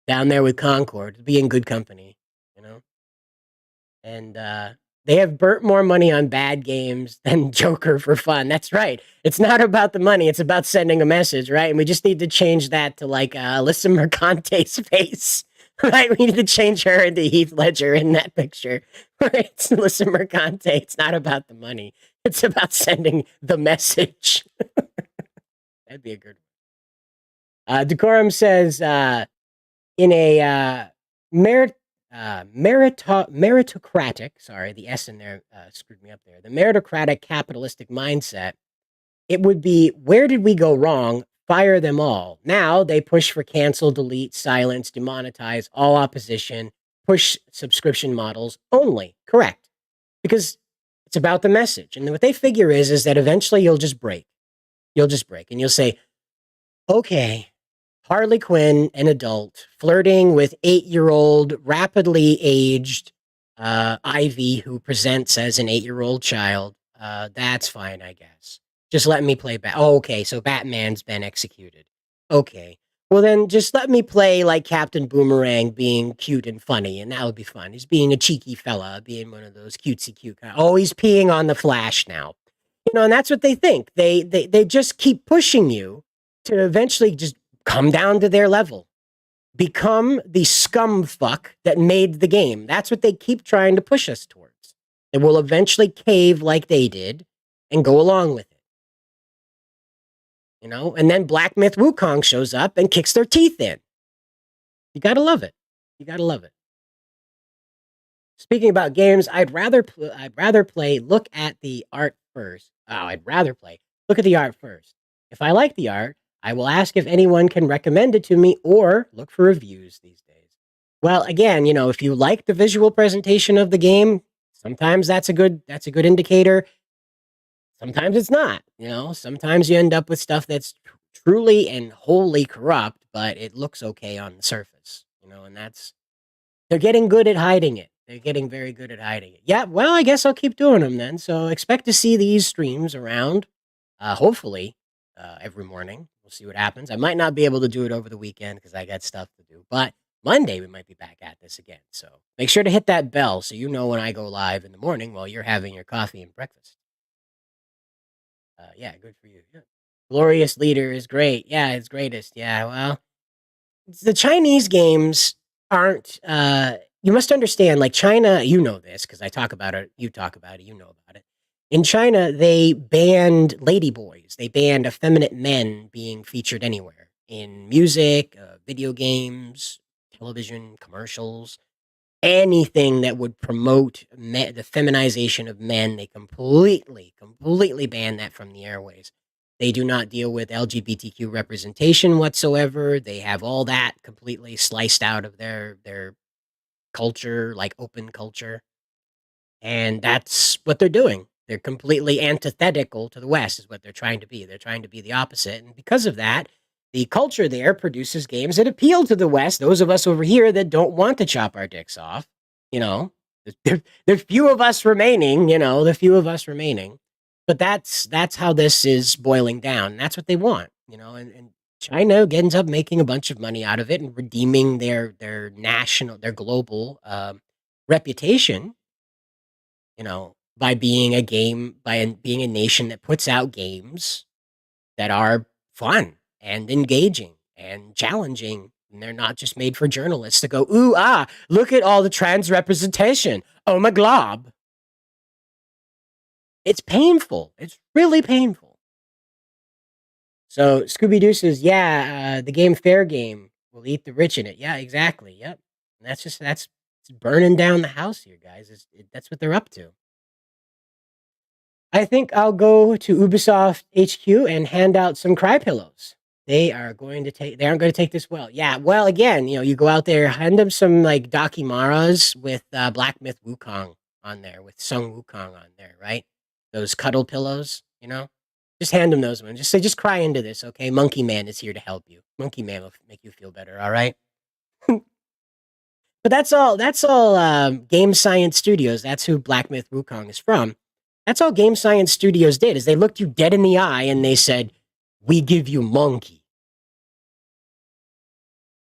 Down there with Concord. Be in good company, you know? And they have burnt more money on bad games than Joker for fun. That's right. It's not about the money. It's about sending a message, right? And we just need to change that to like Alyssa Mercante's face. Right, we need to change her into Heath Ledger in that picture. Right, it's Alyssa Mercante. It's not about the money. It's about sending the message. That'd be a good one. Decorum says, in a meritocratic, sorry, the S in there screwed me up there. The meritocratic capitalistic mindset, it would be, where did we go wrong? Fire them all. Now they push for cancel, delete, silence, demonetize all opposition, push subscription models only. Correct. Because it's about the message. And what they figure is that eventually you'll just break. You'll just break. And you'll say, okay, Harley Quinn, an adult, flirting with 8-year-old, rapidly aged Ivy, who presents as an 8-year-old child. That's fine, I guess. Just let me play Oh, okay, so Batman's been executed. Okay. Well, then just let me play like Captain Boomerang being cute and funny, and that would be fun. He's being a cheeky fella, being one of those cutesy cute guys. Oh, he's peeing on the Flash now. You know, and that's what they think. They just keep pushing you to eventually just come down to their level. Become the scum fuck that made the game. That's what they keep trying to push us towards. They will eventually cave like they did and go along with it. You know, and then Black Myth Wukong shows up and kicks their teeth in. You gotta love it. You gotta love it. Speaking about games, I'd rather play. Look at the art first. Oh, I'd rather play. Look at the art first. If I like the art, I will ask if anyone can recommend it to me or look for reviews these days. Well, again, you know, if you like the visual presentation of the game, sometimes that's a good indicator. Sometimes it's not, you know, sometimes you end up with stuff that's truly and wholly corrupt, but it looks okay on the surface, you know, and they're getting good at hiding it. They're getting very good at hiding it. Yeah, well, I guess I'll keep doing them then. So expect to see these streams around, hopefully, every morning. We'll see what happens. I might not be able to do it over the weekend because I got stuff to do, but Monday we might be back at this again. So make sure to hit that bell so you know when I go live in the morning while you're having your coffee and breakfast. Yeah, good for you. Yeah. Glorious Leader is great. Yeah, it's greatest. Yeah, well, the Chinese games aren't, you must understand, like China, you know this because I talk about it, you talk about it, you know about it. In China, they banned ladyboys. They banned effeminate men being featured anywhere in music, video games, television, commercials. anything that would promote the feminization of men, they completely ban that from the airways. They do not deal with LGBTQ representation whatsoever. They have all that completely sliced out of their culture, like open culture. And that's what they're doing. They're completely antithetical to the West, is what they're trying to be. They're trying to be the opposite. And because of that, the culture there produces games that appeal to the West, those of us over here that don't want to chop our dicks off. You know, there's few of us remaining, the few of us remaining. But that's how this is boiling down. That's what they want, and China ends up making a bunch of money out of it and redeeming their global reputation, by being being a nation that puts out games that are fun and engaging and challenging. And they're not just made for journalists to go, ooh, look at all the trans representation. Oh my glob. It's painful. It's really painful. So Scooby-Doo says, the game Fair Game will eat the rich in it. Yeah, exactly. Yep. And that's burning down the house here, guys. That's what they're up to. I think I'll go to Ubisoft HQ and hand out some cry pillows. They aren't going to take this well. Yeah, well, again, you go out there, hand them some like Dakimaras with Black Myth Wukong on there, with Sung Wukong on there, right? Those cuddle pillows, just hand them those ones. Just say, just cry into this, okay? Monkey Man is here to help you. Monkey Man will make you feel better, all right? But that's all Game Science Studios. That's who Black Myth Wukong is from. That's all Game Science Studios did, is they looked you dead in the eye and they said, we give you monkey.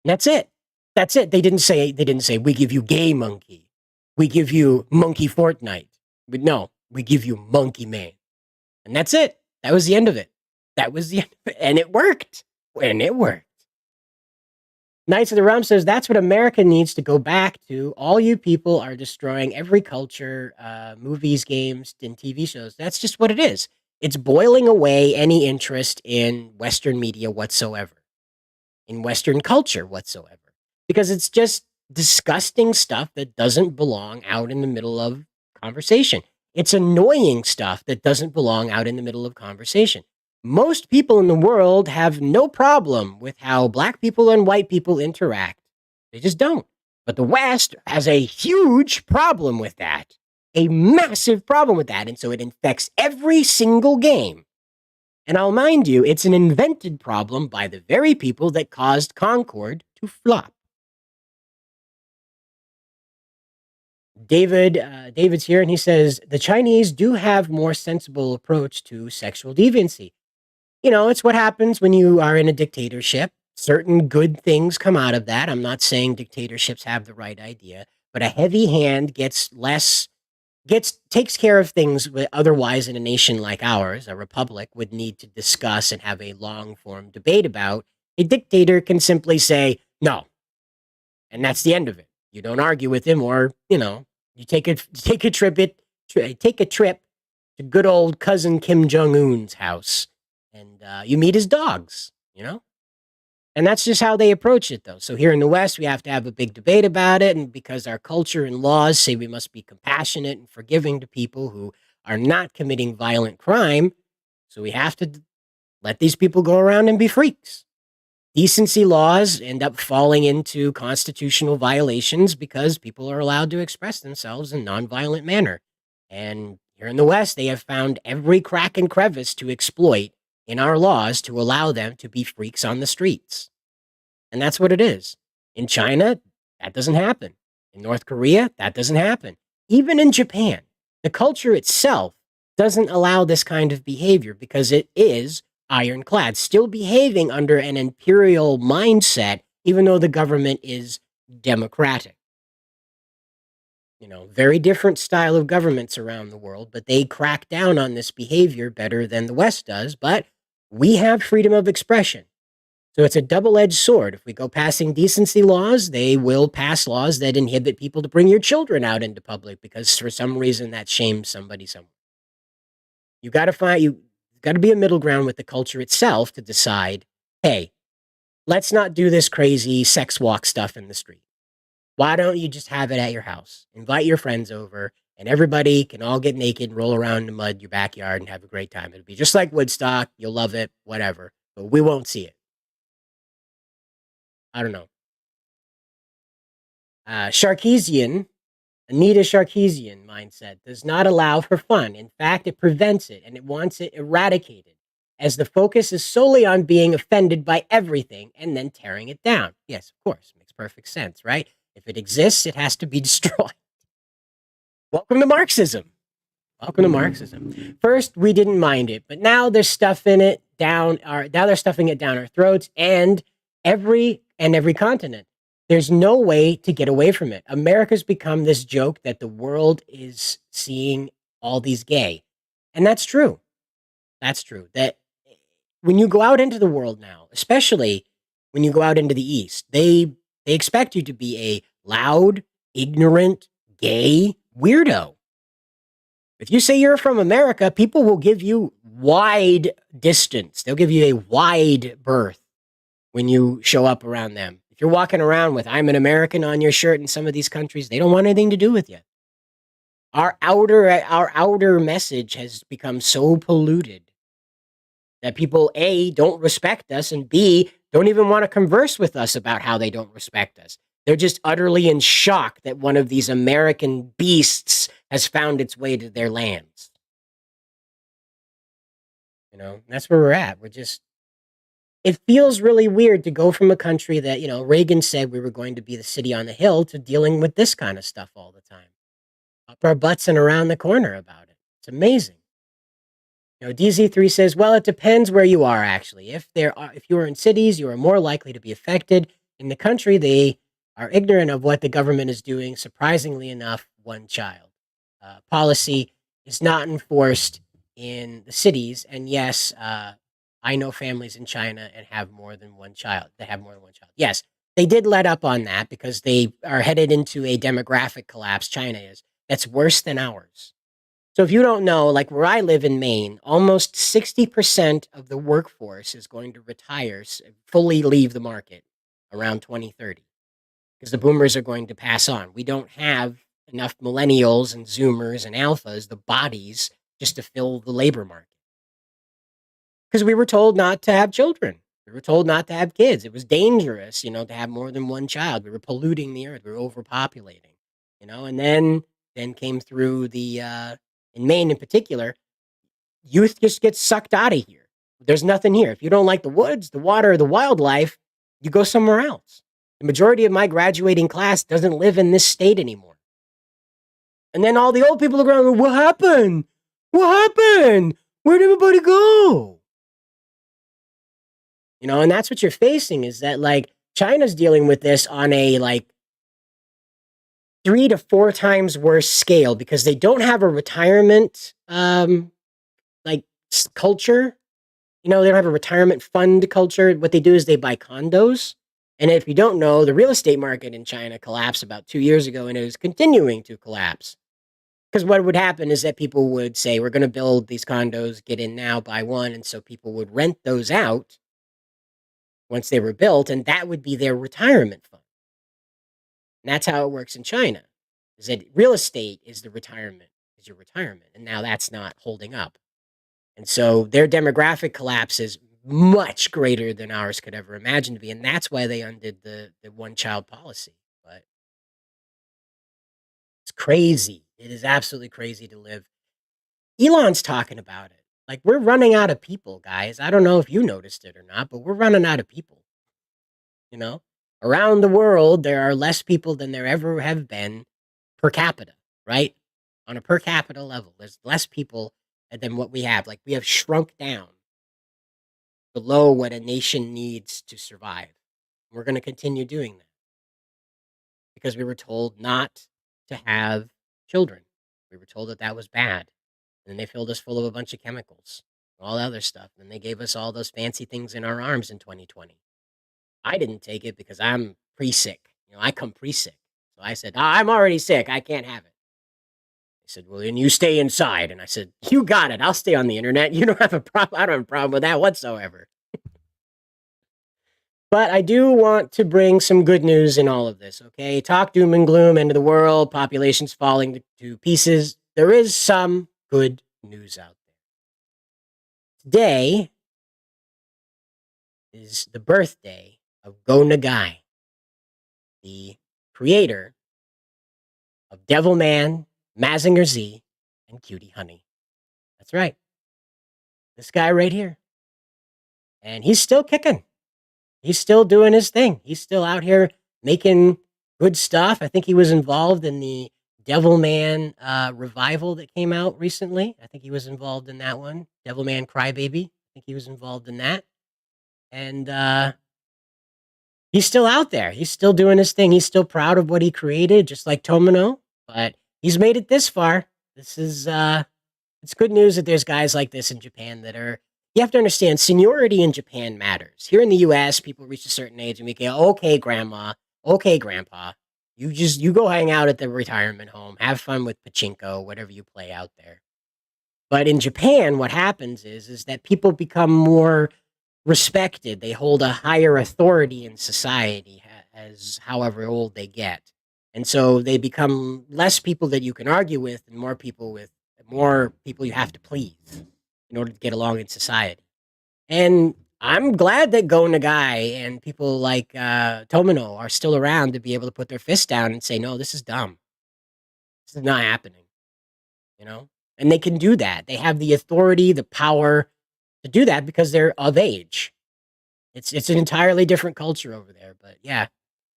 And that's it. That's it. They didn't say we give you gay monkey. We give you monkey Fortnite. But no, we give you Monkey Man. And that's it. That was the end of it. That was the end of it. And it worked. Knights of the Realm says, that's what America needs to go back to. All you people are destroying every culture, movies, games, and TV shows. That's just what it is. It's boiling away any interest in Western media whatsoever, in Western culture whatsoever, because it's just disgusting stuff that doesn't belong out in the middle of conversation. It's annoying stuff that doesn't belong out in the middle of conversation. Most people in the world have no problem with how Black people and white people interact. They just don't. But the West has a huge problem with that. A massive problem with that. And so it infects every single game. And I'll mind you, it's an invented problem by the very people that caused Concord to flop. David's here, and he says, the Chinese do have more sensible approach to sexual deviancy. It's what happens when you are in a dictatorship. Certain good things come out of that. I'm not saying dictatorships have the right idea, but a heavy hand takes care of things that otherwise in a nation like ours, a republic, would need to discuss and have a long-form debate about. A dictator can simply say, no. And that's the end of it. You don't argue with him, or, you take a trip to good old cousin Kim Jong-un's house. And you meet his dogs, And that's just how they approach it, though. So here in the West, we have to have a big debate about it. And because our culture and laws say we must be compassionate and forgiving to people who are not committing violent crime, so we have to let these people go around and be freaks. Decency laws end up falling into constitutional violations because people are allowed to express themselves in a nonviolent manner. And here in the West, they have found every crack and crevice to exploit in our laws to allow them to be freaks on the streets. And that's what it is. In China, that doesn't happen. In North Korea, that doesn't happen. Even in Japan, the culture itself doesn't allow this kind of behavior because it is ironclad, still behaving under an imperial mindset, even though the government is democratic. Very different style of governments around the world, but they crack down on this behavior better than the West does. But we have freedom of expression. So it's a double-edged sword. If we go passing decency laws, they will pass laws that inhibit people to bring your children out into public because for some reason that shames somebody somewhere. You got to be a middle ground with the culture itself to decide, hey, let's not do this crazy sex walk stuff in the street. Why don't you just have it at your house? Invite your friends over, and everybody can all get naked, roll around in the mud in your backyard, and have a great time. It'll be just like Woodstock. You'll love it, whatever. But we won't see it. I don't know. Sharkeesian, Anita Sharkeesian mindset does not allow for fun. In fact, it prevents it and it wants it eradicated, as the focus is solely on being offended by everything and then tearing it down. Yes, of course. Makes perfect sense, right? If it exists, it has to be destroyed. Welcome to Marxism. Welcome to Marxism. First, we didn't mind it, but now they're stuffing it down our throats and every continent. There's no way to get away from it. America's become this joke that the world is seeing all these gay. And that's true. That's true. That when you go out into the world now, especially when you go out into the East, they expect you to be a loud, ignorant, gay weirdo. If you say you're from America, people will give you wide distance. They'll give you a wide berth when you show up around them. If you're walking around with "I'm an American" on your shirt in some of these countries, they don't want anything to do with you. Our outer message has become so polluted that people, A, don't respect us, and B, don't even want to converse with us about how they don't respect us. They're just utterly in shock that one of these American beasts has found its way to their lands. You know, that's where we're at. It feels really weird to go from a country that, Reagan said we were going to be the city on the hill to dealing with this kind of stuff all the time. Up our butts and around the corner about it. It's amazing. DZ3 says, well, it depends where you are, actually. If you are in cities, you are more likely to be affected. In the country, they are ignorant of what the government is doing. Surprisingly enough, one child. Policy is not enforced in the cities. And yes, I know families in China and have more than one child. They have more than one child. Yes, they did let up on that because they are headed into a demographic collapse. China is. That's worse than ours. So if you don't know, like where I live in Maine, almost 60% of the workforce is going to retire, fully leave the market around 2030 because the boomers are going to pass on. We don't have enough millennials and zoomers and alphas, the bodies, just to fill the labor market. Because we were told not to have children. We were told not to have kids. It was dangerous, to have more than one child. We were polluting the earth. We were overpopulating, and then came through in Maine in particular, youth just gets sucked out of here. There's nothing here. If you don't like the woods, the water, the wildlife, you go somewhere else. The majority of my graduating class doesn't live in this state anymore. And then all the old people are going, what happened? What happened? Where'd everybody go? And that's what you're facing is that, like, China's dealing with this on a, 3 to 4 times worse scale because they don't have a retirement, culture. They don't have a retirement fund culture. What they do is they buy condos. And if you don't know, the real estate market in China collapsed about 2 years ago, and it is continuing to collapse. Because what would happen is that people would say, we're going to build these condos, get in now, buy one. And so people would rent those out once they were built, and that would be their retirement fund. And that's how it works in China, is that real estate is your retirement. And now that's not holding up. And so their demographic collapse is much greater than ours could ever imagine to be. And that's why they undid the one-child policy. But it's crazy. It is absolutely crazy to live. Elon's talking about it. Like, we're running out of people, guys. I don't know if you noticed it or not, but we're running out of people. Around the world, there are less people than there ever have been per capita, right? On a per capita level, there's less people than what we have. Like, we have shrunk down below what a nation needs to survive. We're going to continue doing that because we were told not to have children. We were told that was bad. And then they filled us full of a bunch of chemicals, all other stuff. And they gave us all those fancy things in our arms in 2020. I didn't take it because I'm pre-sick. I come pre-sick. So I said, I'm already sick. I can't have it. They said, well, then you stay inside. And I said, you got it. I'll stay on the internet. You don't have a problem. I don't have a problem with that whatsoever. But I do want to bring some good news in all of this, okay? Talk doom and gloom, end of the world, population's falling to pieces. There is some good news out there. Today is the birthday of Go Nagai, the creator of Devilman, Mazinger Z, and Cutie Honey. That's right. This guy right here. And he's still kicking. He's still doing his thing. He's still out here making good stuff. I think he was involved in the Devilman revival that came out recently. I think he was involved in that one. Devilman Crybaby. I think he was involved in that. And he's still out there. He's still doing his thing. He's still proud of what he created, just like Tomino. But he's made it this far. This is it's good news that there's guys like this in Japan that are. You have to understand, seniority in Japan matters. Here in the U.S., people reach a certain age and we go, "Okay, grandma, okay, grandpa, you go hang out at the retirement home, have fun with pachinko, whatever you play out there." But in Japan, what happens is that people become more respected. They hold a higher authority in society as however old they get. And so they become less people that you can argue with and more people you have to please in order to get along in society. And I'm glad that Go Nagai and people like Tomino are still around to be able to put their fist down and say, no, this is dumb. This is not happening. You know? And they can do that. They have the authority, the power to do that because they're of age. It's an entirely different culture over there. But yeah.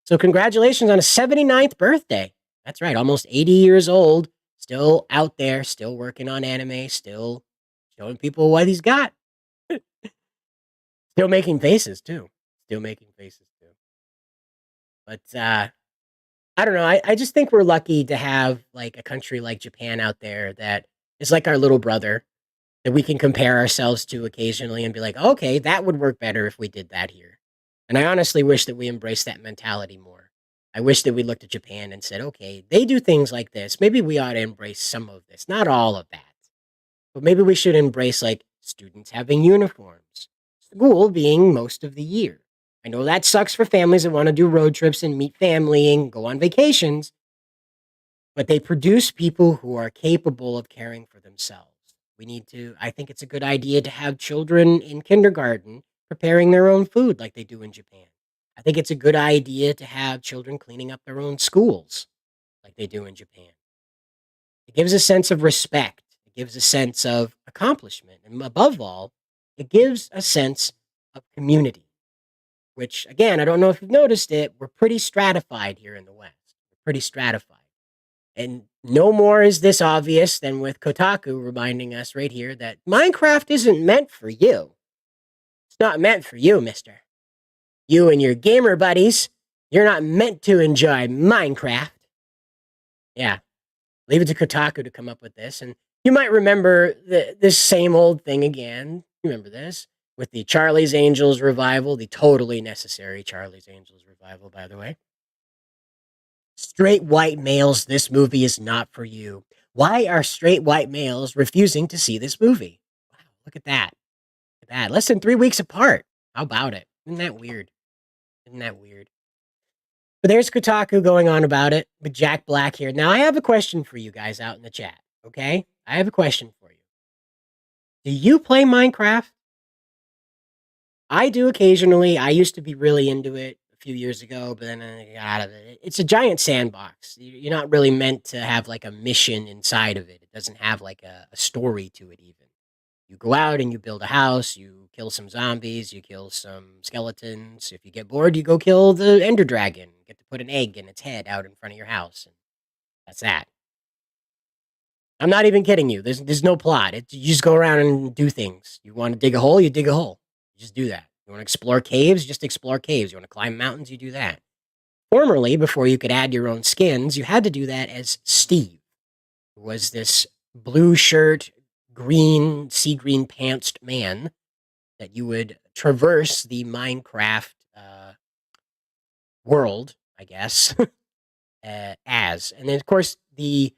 So congratulations on a 79th birthday. That's right. Almost 80 years old. Still out there. Still working on anime. Still showing people what he's got. Still making faces too. But I don't know. I just think we're lucky to have like a country like Japan out there that is like our little brother that we can compare ourselves to occasionally and be like, okay, that would work better if we did that here. And I honestly wish that we embraced that mentality more. I wish that we looked at Japan and said, okay, they do things like this. Maybe we ought to embrace some of this, not all of that. But maybe we should embrace like students having uniforms, school being most of the year. I know that sucks for families that want to do road trips and meet family and go on vacations, but they produce people who are capable of caring for themselves. I think it's a good idea to have children in kindergarten preparing their own food like they do in Japan. I think it's a good idea to have children cleaning up their own schools like they do in Japan. It gives a sense of respect. It gives a sense of accomplishment. And above all, it gives a sense of community, which, again, I don't know if you've noticed it, we're pretty stratified here in the West. We're pretty stratified. And no more is this obvious than with Kotaku reminding us right here that Minecraft isn't meant for you. It's not meant for you, mister. You and your gamer buddies, you're not meant to enjoy Minecraft. Yeah, leave it to Kotaku to come up with this. And you might remember this same old thing again. Remember this? With the Charlie's Angels revival, the totally necessary Charlie's Angels revival, by the way. Straight white males, this movie is not for you. Why are straight white males refusing to see this movie? Wow, look at that. Look at that. Less than 3 weeks apart. How about it? Isn't that weird? But there's Kotaku going on about it with Jack Black here. Now, I have a question for you guys out in the chat, okay? I have a question for you. Do you play Minecraft? I do occasionally. I used to be really into it a few years ago, but then I got out of it. It's a giant sandbox. You're not really meant to have like a mission inside of it. It doesn't have like a story to it even. You go out and you build a house, you kill some zombies, you kill some skeletons. If you get bored, you go kill the Ender Dragon. You get to put an egg in its head out in front of your house. And that's that. I'm not even kidding you. There's no plot. You just go around and do things. You want to dig a hole, you dig a hole. You just do that. You want to explore caves, just explore caves. You want to climb mountains, you do that. Formerly, before you could add your own skins, you had to do that as Steve, who was this blue shirt, sea green pantsed man that you would traverse the Minecraft world, I guess, as. And then, of course, the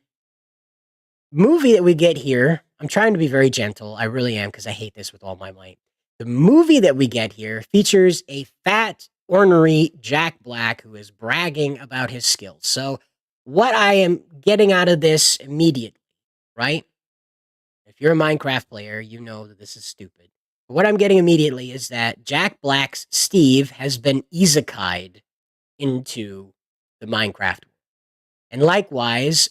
movie that we get here, I'm trying to be very gentle. I really am, because I hate this with all my might. The movie that we get here features a fat ornery Jack Black who is bragging about his skills. So, what I am getting out of this immediately, right? If you're a Minecraft player, you know that this is stupid. But what I'm getting immediately is that Jack Black's Steve has been isekai'd into the Minecraft world. And likewise,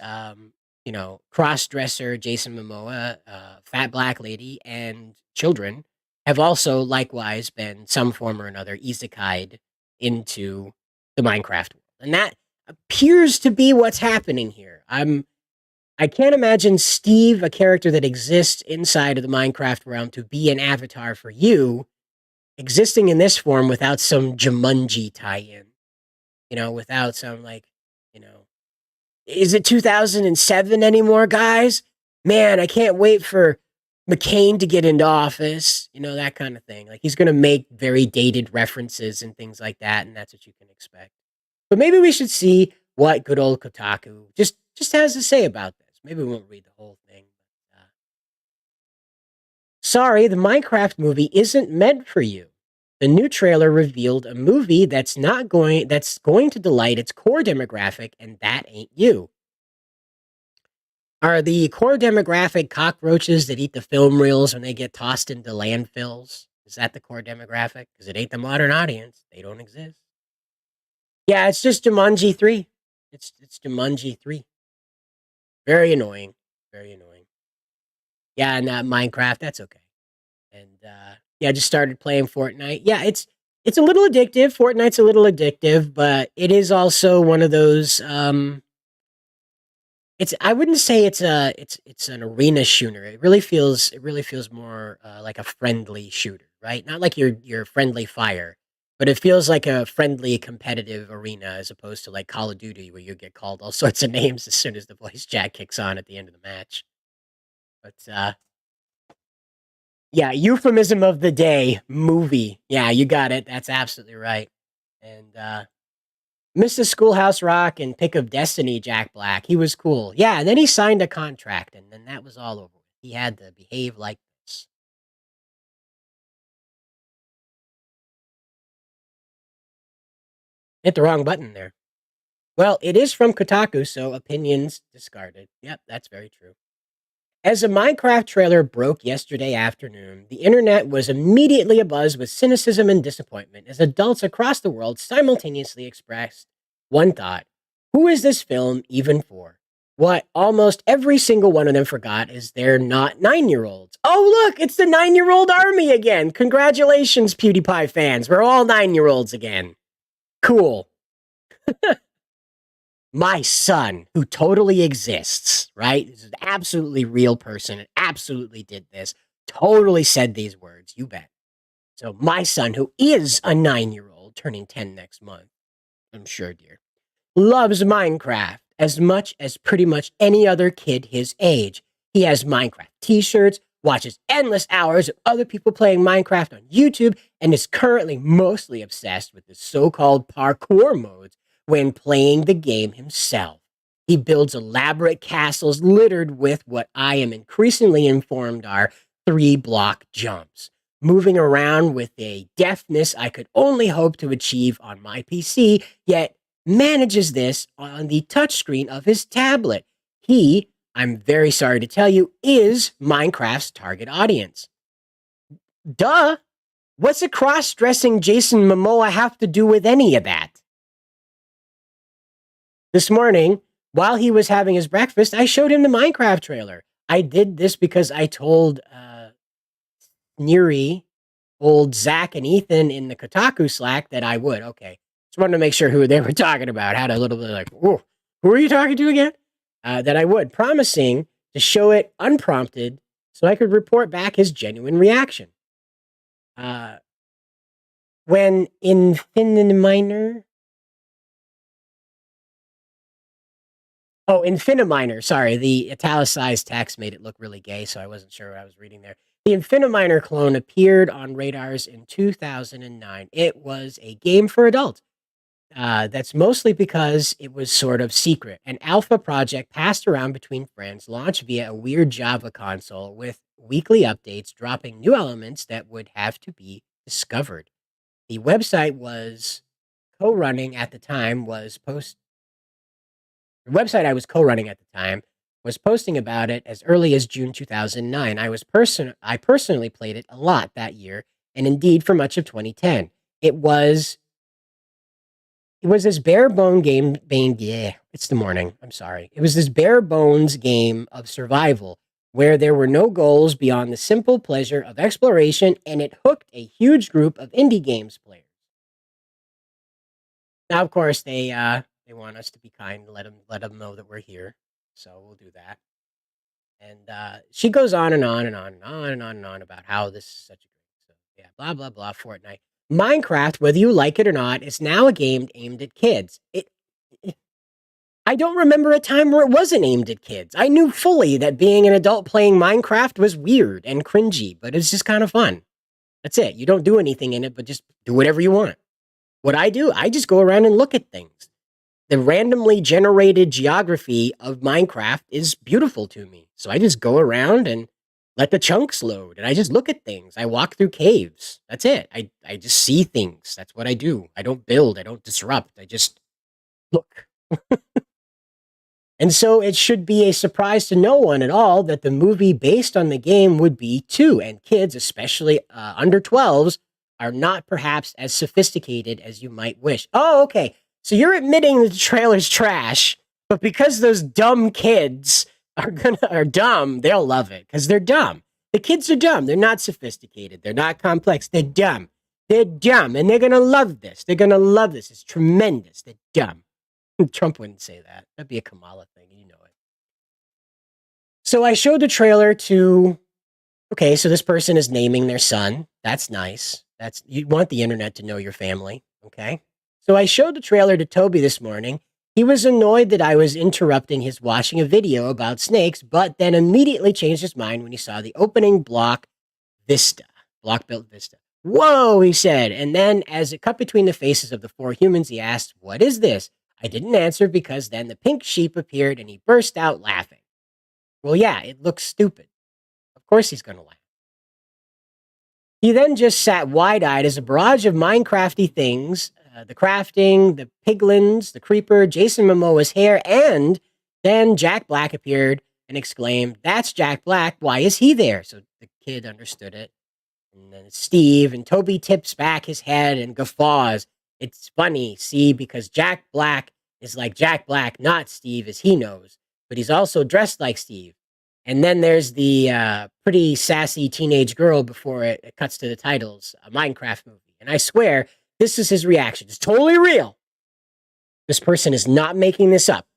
cross-dresser Jason Momoa, Fat Black Lady, and children have also likewise been some form or another isekai'd into the Minecraft world. And that appears to be what's happening here. I can't imagine Steve, a character that exists inside of the Minecraft realm, to be an avatar for you, existing in this form without some Jumanji tie-in. Without some is it 2007 anymore, guys? Man, I can't wait for McCain to get into office, that kind of thing. Like, he's going to make very dated references and things like that, and that's what you can expect. But maybe we should see what good old Kotaku just has to say about this. Maybe we won't read the whole thing. Sorry, the Minecraft movie isn't meant for you. The new trailer revealed a movie that's going to delight its core demographic, and that ain't you. Are the core demographic cockroaches that eat the film reels when they get tossed into landfills? Is that the core demographic? Because it ain't the modern audience. They don't exist. Yeah, it's just Jumanji 3. It's Jumanji 3. Very annoying. Very annoying. Yeah, and Minecraft, that's okay. And I just started playing Fortnite. Yeah, it's a little addictive. Fortnite's a little addictive, but it is also one of those I wouldn't say it's an arena shooter. It really feels more like a friendly shooter, right? Not like your friendly fire, but it feels like a friendly competitive arena as opposed to like Call of Duty where you get called all sorts of names as soon as the voice chat kicks on at the end of the match. But yeah, euphemism of the day, movie. Yeah, you got it. That's absolutely right. And Mr. Schoolhouse Rock and Pick of Destiny, Jack Black. He was cool. Yeah, and then he signed a contract, and then that was all over. He had to behave like this. Hit the wrong button there. Well, it is from Kotaku, so opinions discarded. Yep, that's very true. As a Minecraft trailer broke yesterday afternoon, the internet was immediately abuzz with cynicism and disappointment as adults across the world simultaneously expressed one thought: who is this film even for? What almost every single one of them forgot is they're not 9-year-olds. Oh, look, it's the 9-year-old army again. Congratulations, PewDiePie fans. We're all 9-year-olds again. Cool. My son, who totally exists, right? This is an absolutely real person and absolutely did this, totally said these words, you bet. So my son, who is a 9-year-old, turning 10 next month, I'm sure, dear, loves Minecraft as much as pretty much any other kid his age. He has Minecraft t-shirts, watches endless hours of other people playing Minecraft on YouTube, and is currently mostly obsessed with the so-called parkour modes when playing the game himself. He builds elaborate castles littered with what I am increasingly informed are 3-block jumps, moving around with a deftness I could only hope to achieve on my PC, yet manages this on the touchscreen of his tablet. He, I'm very sorry to tell you, is Minecraft's target audience. Duh! What's a cross-dressing Jason Momoa have to do with any of that? This morning, while he was having his breakfast, I showed him the Minecraft trailer. I did this because I told Neri, old Zach and Ethan in the Kotaku Slack that I would. Okay. Just wanted to make sure who they were talking about. Had a little bit like, whoa, who are you talking to again? That I would, promising to show it unprompted so I could report back his genuine reaction. When Infiniminer... Oh, Infiniminer. Sorry, the italicized text made it look really gay, so I wasn't sure what I was reading there. The Infiniminer clone appeared on radars in 2009. It was a game for adults. That's mostly because it was sort of secret. An alpha project passed around between friends, launched via a weird Java console with weekly updates dropping new elements that would have to be discovered. The website was co-running at the time was the website I was co-running at the time was posting about it as early as June 2009. I personally played it a lot that year, and indeed for much of 2010. It was this bare bone game. Yeah, it's the morning. I'm sorry. It was this bare bones game of survival where there were no goals beyond the simple pleasure of exploration, and it hooked a huge group of indie games players. Now, of course, they want us to be kind, let them know that we're here, so we'll do that. And she goes on and on and on and on and on and on about how this is such a great stuff. Yeah, blah blah blah. Fortnite, Minecraft, whether you like it or not, is now a game aimed at kids. I don't remember a time where it wasn't aimed at kids. I knew fully that being an adult playing Minecraft was weird and cringy, but it's just kind of fun. That's it. You don't do anything in it, but just do whatever you want. What I do, I just go around and look at things. The randomly generated geography of Minecraft is beautiful to me. So I just go around and let the chunks load, and I just look at things. I walk through caves. That's it. I just see things. That's what I do. I don't build. I don't disrupt. I just look. And so it should be a surprise to no one at all that the movie based on the game would be too, and kids, especially under 12s, are not perhaps as sophisticated as you might wish. Oh, okay. So you're admitting that the trailer's trash, but because those dumb kids are dumb, they'll love it because they're dumb. The kids are dumb. They're not sophisticated. They're not complex. They're dumb. They're dumb, and they're gonna love this. They're gonna love this. It's tremendous. They're dumb. Trump wouldn't say that. That'd be a Kamala thing. You know it. So I showed the trailer to. Okay, so this person is naming their son. That's nice. You want the internet to know your family. Okay. So I showed the trailer to Toby this morning. He was annoyed that I was interrupting his watching a video about snakes, but then immediately changed his mind when he saw the opening block built vista. Whoa, he said. And then as it cut between the faces of the four humans, he asked, "What is this?" I didn't answer because then the pink sheep appeared and he burst out laughing. Well, yeah, it looks stupid. Of course he's going to laugh. He then just sat wide-eyed as a barrage of Minecrafty things, the crafting, the piglins, the creeper, Jason Momoa's hair, and then Jack Black appeared and exclaimed, "That's Jack Black. Why is he there?" So the kid understood it. And then Steve, and Toby tips back his head and guffaws. It's funny, see, because Jack Black is like Jack Black, not Steve, as he knows, but he's also dressed like Steve. And then there's the pretty sassy teenage girl before it cuts to the titles, a Minecraft movie. And I swear, this is his reaction. It's totally real. This person is not making this up.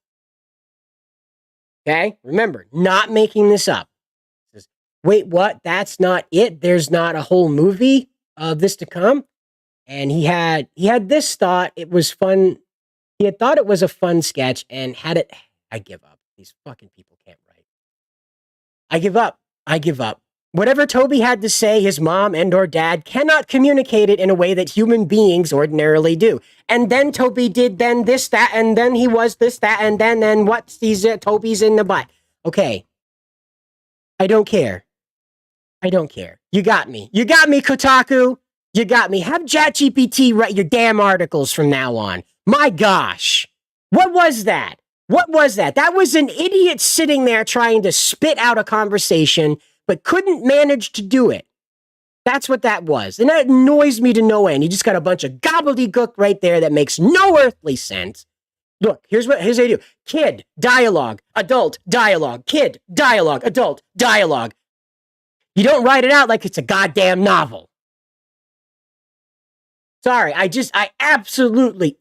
Okay? Remember, not making this up. Says, wait, what? That's not it? There's not a whole movie of this to come? And he had this thought. It was fun. He had thought it was a fun sketch and had it. I give up. These fucking people can't write. I give up. I give up. Whatever Toby had to say, his mom and or dad cannot communicate it in a way that human beings ordinarily do. And then Toby did then this, that, and then he was this, that, and then what's these Toby's in the butt. Okay. I don't care. I don't care. You got me. You got me, Kotaku. You got me. Have ChatGPT write your damn articles from now on. My gosh. What was that? What was that? That was an idiot sitting there trying to spit out a conversation, but couldn't manage to do it. That's what that was. And that annoys me to no end. You just got a bunch of gobbledygook right there that makes no earthly sense. Look, here's what I do. Kid, dialogue, adult, dialogue, kid, dialogue, adult, dialogue. You don't write it out like it's a goddamn novel. Sorry, I absolutely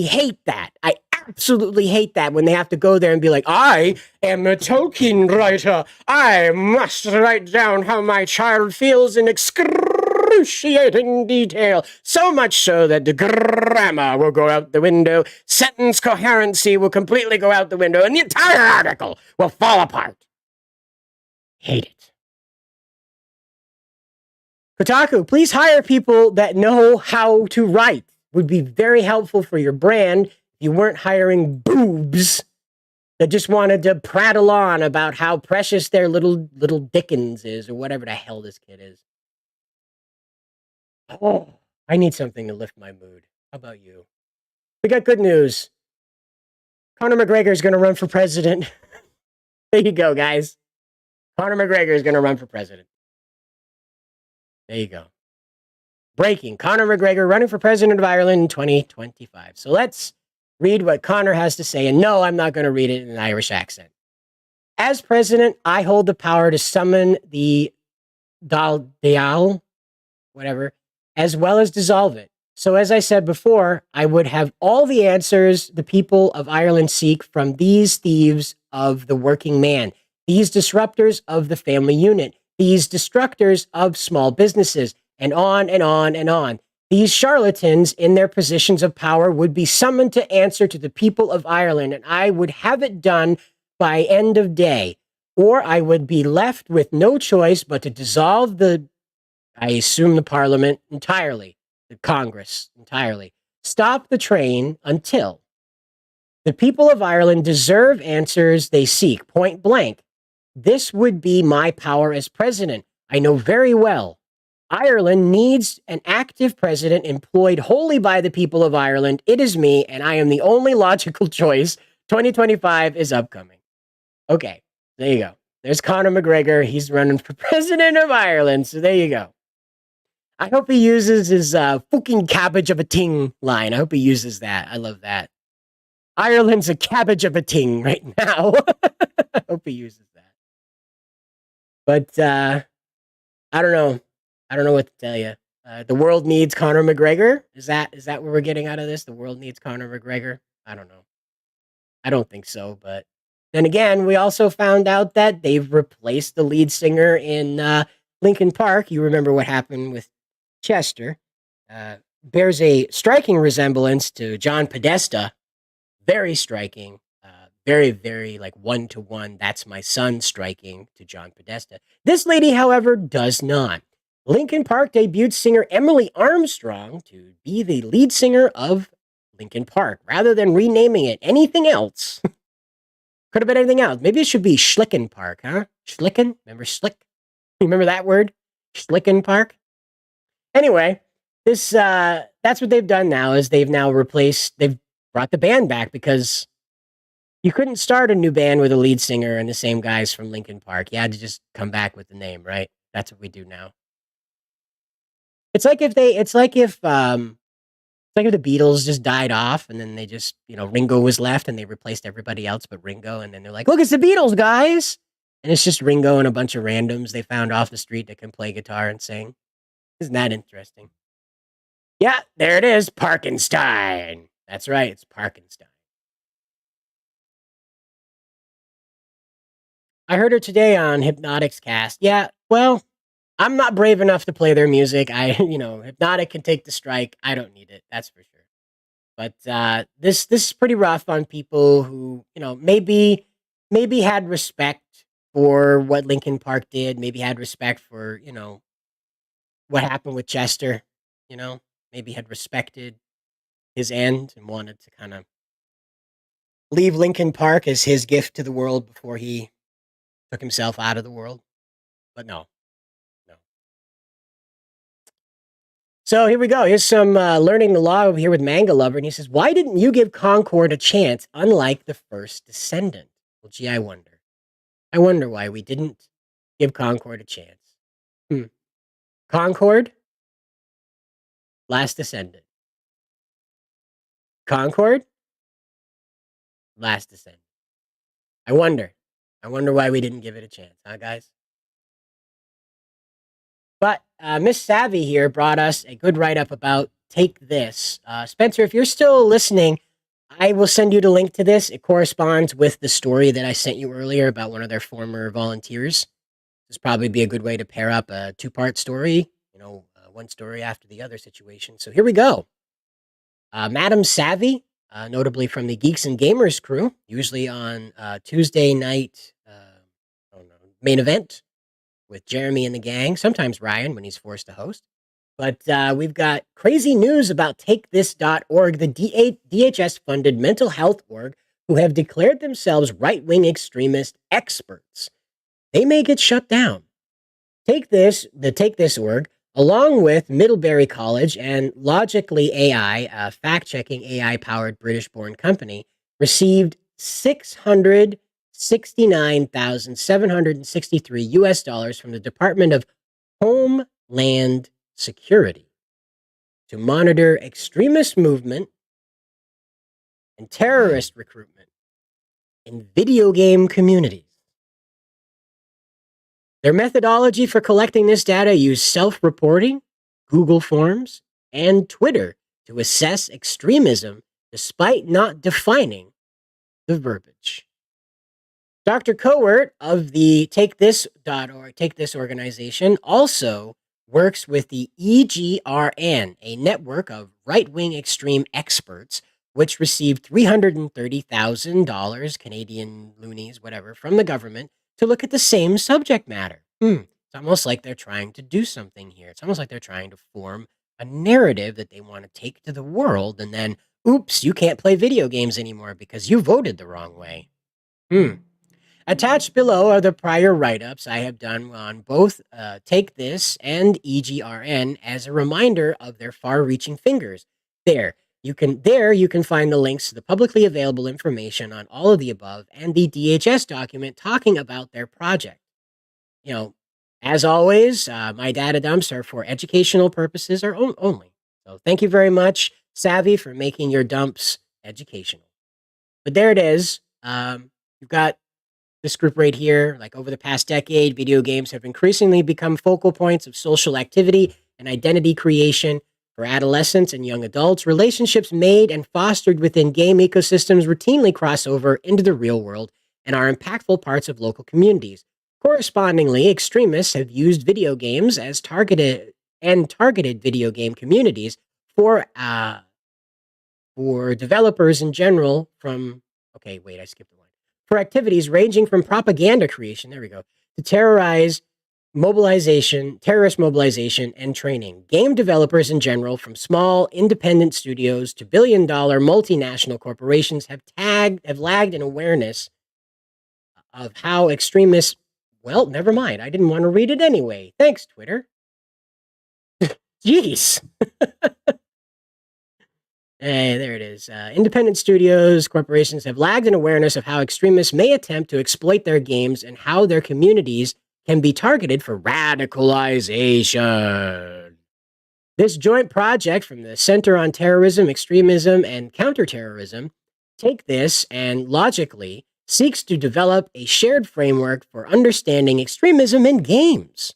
hate that. I absolutely hate that when they have to go there and be like, I am a Tolkien writer. I must write down how my child feels in excruciating detail. So much so that the grammar will go out the window, sentence coherency will completely go out the window, and the entire article will fall apart. Hate it. Kotaku, please hire people that know how to write. Would be very helpful for your brand if you weren't hiring boobs that just wanted to prattle on about how precious their little Dickens is, or whatever the hell this kid is. Oh, I need something to lift my mood. How about you? We got good news. Conor McGregor is going to run for president. There you go, guys. Conor McGregor is going to run for president. There you go. Breaking. Conor McGregor running for president of Ireland in 2025. So let's read what Conor has to say. And no, I'm not going to read it in an Irish accent. As president, I hold the power to summon the Dáil, whatever, as well as dissolve it. So as I said before, I would have all the answers the people of Ireland seek from these thieves of the working man, these disruptors of the family unit, these destructors of small businesses, and on and on and on. These charlatans in their positions of power would be summoned to answer to the people of Ireland, and I would have it done by end of day, or I would be left with no choice but to dissolve the Parliament entirely, the Congress entirely. Stop the train until the people of Ireland deserve answers they seek, point blank. This would be my power as president. I know very well. Ireland needs an active president employed wholly by the people of Ireland. It is me, and I am the only logical choice. 2025 is upcoming. Okay, there you go. There's Conor McGregor. He's running for president of Ireland. So there you go. I hope he uses his fucking cabbage of a ting line. I hope he uses that. I love that. Ireland's a cabbage of a ting right now. I hope he uses that. But I don't know. I don't know what to tell you. The world needs Conor McGregor. Is that what we're getting out of this? The world needs Conor McGregor? I don't know. I don't think so. But then again, we also found out that they've replaced the lead singer in Linkin Park. You remember what happened with Chester. Bears a striking resemblance to John Podesta. Very striking. Very, very like 1-to-1. That's my son striking to John Podesta. This lady, however, does not. Linkin Park debuted singer Emily Armstrong to be the lead singer of Linkin Park, rather than renaming it anything else. Could have been anything else. Maybe it should be Schlicken Park, huh? Schlicken? Remember Schlick? Remember that word? Schlicken Park? Anyway, this that's what they've done now, is they've brought the band back, because you couldn't start a new band with a lead singer and the same guys from Linkin Park. You had to just come back with the name, right? That's what we do now. It's like if the Beatles just died off, and then they just, Ringo was left and they replaced everybody else but Ringo, and then they're like, look, it's the Beatles, guys! And it's just Ringo and a bunch of randoms they found off the street that can play guitar and sing. Isn't that interesting? Yeah, there it is, Parkenstein. That's right, it's Parkenstein. I heard her today on Hypnotic's cast. Yeah, well, I'm not brave enough to play their music. Hypnotic can take the strike. I don't need it. That's for sure. But this is pretty rough on people who, maybe had respect for what Linkin Park did. Maybe had respect for, what happened with Chester. Maybe had respected his end and wanted to kind of leave Linkin Park as his gift to the world before he took himself out of the world. But no. So here we go. Here's some learning the law over here with Manga Lover. And he says, why didn't you give Concord a chance, unlike the first Descendant? Well, gee, I wonder. I wonder why we didn't give Concord a chance. Concord, Last Descendant. Concord, Last Descendant. I wonder why we didn't give it a chance, huh, guys? But Miss Savvy here brought us a good write-up about Take This. Spencer, if you're still listening, I will send you the link to this. It corresponds with the story that I sent you earlier about one of their former volunteers. This probably be a good way to pair up a two-part story, one story after the other situation. So here we go. Madam Savvy, notably from the Geeks and Gamers crew, usually on Tuesday night main event with Jeremy and the gang, sometimes Ryan when he's forced to host. But we've got crazy news about TakeThis.org, the DHS-funded mental health org, who have declared themselves right-wing extremist experts. They may get shut down. The Take This org along with Middlebury College and Logically AI, a fact-checking AI-powered British-born company, received $669,763 from the Department of Homeland Security to monitor extremist movement and terrorist recruitment in video game communities. Their methodology for collecting this data used self-reporting, Google Forms, and Twitter to assess extremism despite not defining the verbiage. Dr. Cowart of the TakeThis.org, Take This organization, also works with the EGRN, a network of right-wing extreme experts, which received $330,000 Canadian loonies, whatever, from the government to look at the same subject matter. It's almost like they're trying to do something here. It's almost like they're trying to form a narrative that they want to take to the world, and then, oops, you can't play video games anymore because you voted the wrong way. Attached below are the prior write-ups I have done on both Take This and EGRN as a reminder of their far-reaching fingers. There you can find the links to the publicly available information on all of the above and the DHS document talking about their project. As always, my data dumps are for educational purposes only. So thank you very much, Savvy, for making your dumps educational. But there it is. You've got this group right here. Like, over the past decade, video games have increasingly become focal points of social activity and identity creation for adolescents and young adults. Relationships made and fostered within game ecosystems routinely cross over into the real world and are impactful parts of local communities. Correspondingly, extremists have used video games as targeted video game communities for developers in general for activities ranging from propaganda creation, to terrorist mobilization and training. Game developers in general, from small independent studios to billion-dollar multinational corporations, have lagged in awareness of how extremists. Well, never mind. I didn't want to read it anyway. Thanks, Twitter. Jeez. Hey, there it is. Independent studios, corporations have lagged in awareness of how extremists may attempt to exploit their games and how their communities can be targeted for radicalization. This joint project from the Center on Terrorism, Extremism, and Counterterrorism, Take This, and Logically, seeks to develop a shared framework for understanding extremism in games.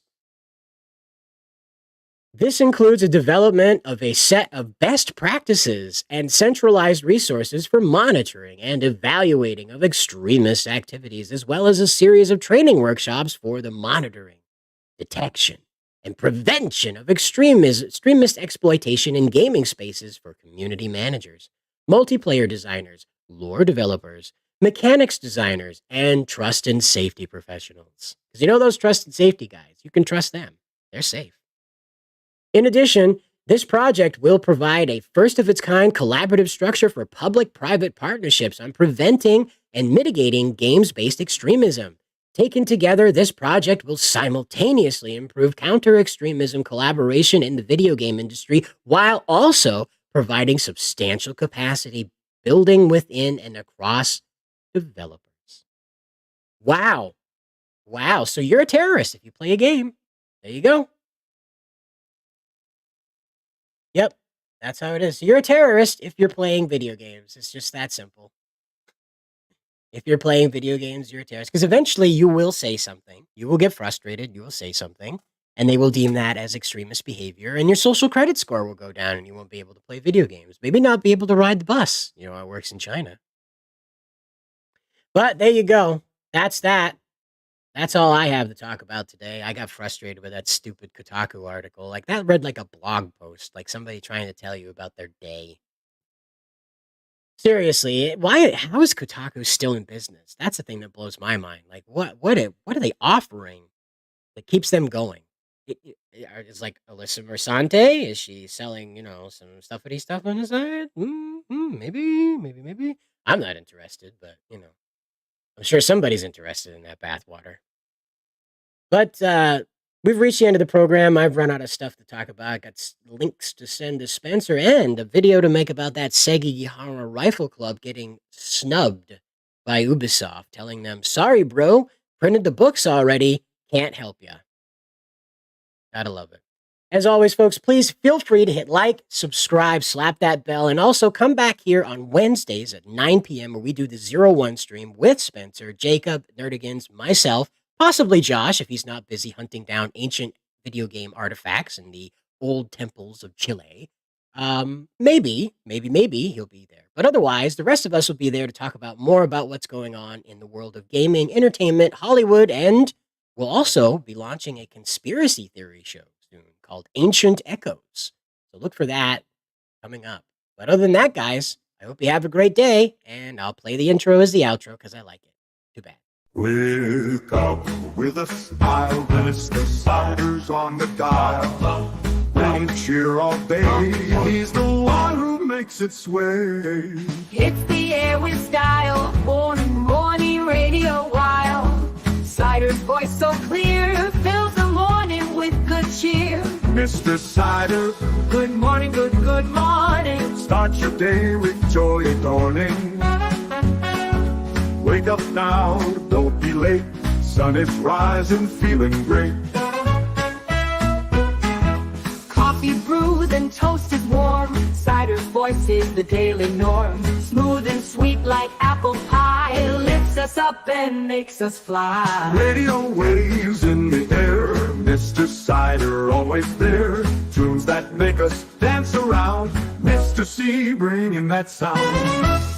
This includes a development of a set of best practices and centralized resources for monitoring and evaluating of extremist activities, as well as a series of training workshops for the monitoring, detection, and prevention of extremist exploitation in gaming spaces for community managers, multiplayer designers, lore developers, mechanics designers, and trust and safety professionals. Because those trust and safety guys, you can trust them. They're safe. In addition, this project will provide a first-of-its-kind collaborative structure for public-private partnerships on preventing and mitigating games-based extremism. Taken together, this project will simultaneously improve counter-extremism collaboration in the video game industry while also providing substantial capacity building within and across developers. Wow. So you're a terrorist if you play a game. There you go. Yep, that's how it is. So you're a terrorist if you're playing video games. It's just that simple. If you're playing video games, you're a terrorist. Because eventually you will say something. You will get frustrated. You will say something. And they will deem that as extremist behavior. And your social credit score will go down and you won't be able to play video games. Maybe not be able to ride the bus. How it works in China. But there you go. That's that. That's all I have to talk about today. I got frustrated with that stupid Kotaku article. Like, that read like a blog post, like somebody trying to tell you about their day. Seriously, how is Kotaku still in business? That's the thing that blows my mind. Like, what are they offering that keeps them going? It's like Alyssa Mercante. Is she selling, some stuffity stuff on the side? Maybe. I'm not interested, but I'm sure somebody's interested in that bathwater. But We've reached the end of the program. I've run out of stuff to talk about. Got links to send to Spencer and a video to make about that Sega Yahara Rifle Club getting snubbed by Ubisoft, telling them, sorry, bro, printed the books already, can't help ya. Gotta love it. As always, folks, please feel free to hit like, subscribe, slap that bell, and also come back here on Wednesdays at 9 p.m. where we do the 01 stream with Spencer, Jacob, Nerdigans, myself, possibly Josh if he's not busy hunting down ancient video game artifacts in the old temples of Chile. Maybe he'll be there. But otherwise, the rest of us will be there to talk about more about what's going on in the world of gaming, entertainment, Hollywood, and we'll also be launching a conspiracy theory show soon called Ancient Echoes. So look for that coming up. But other than that, guys, I hope you have a great day, and I'll play the intro as the outro because I like it. Too bad. Wake up with a smile, then it's the Ciders on the dial. Rain cheer all day, he's the one who makes it sway. Hits the air with style, morning radio wild. Cider's voice so clear, fills the morning with good cheer. Mr. Cider, Good morning, good morning. start your day with joy and dawning. Wake up now, don't be late. Sun is rising, feeling great. Coffee brews and toast is warm. Cider's voice is the daily norm. Smooth and sweet like apple pie. Lifts us up and makes us fly. Radio waves in the air, Mr. Cider always there. Tunes that make us dance around, Mr. C bringing that sound.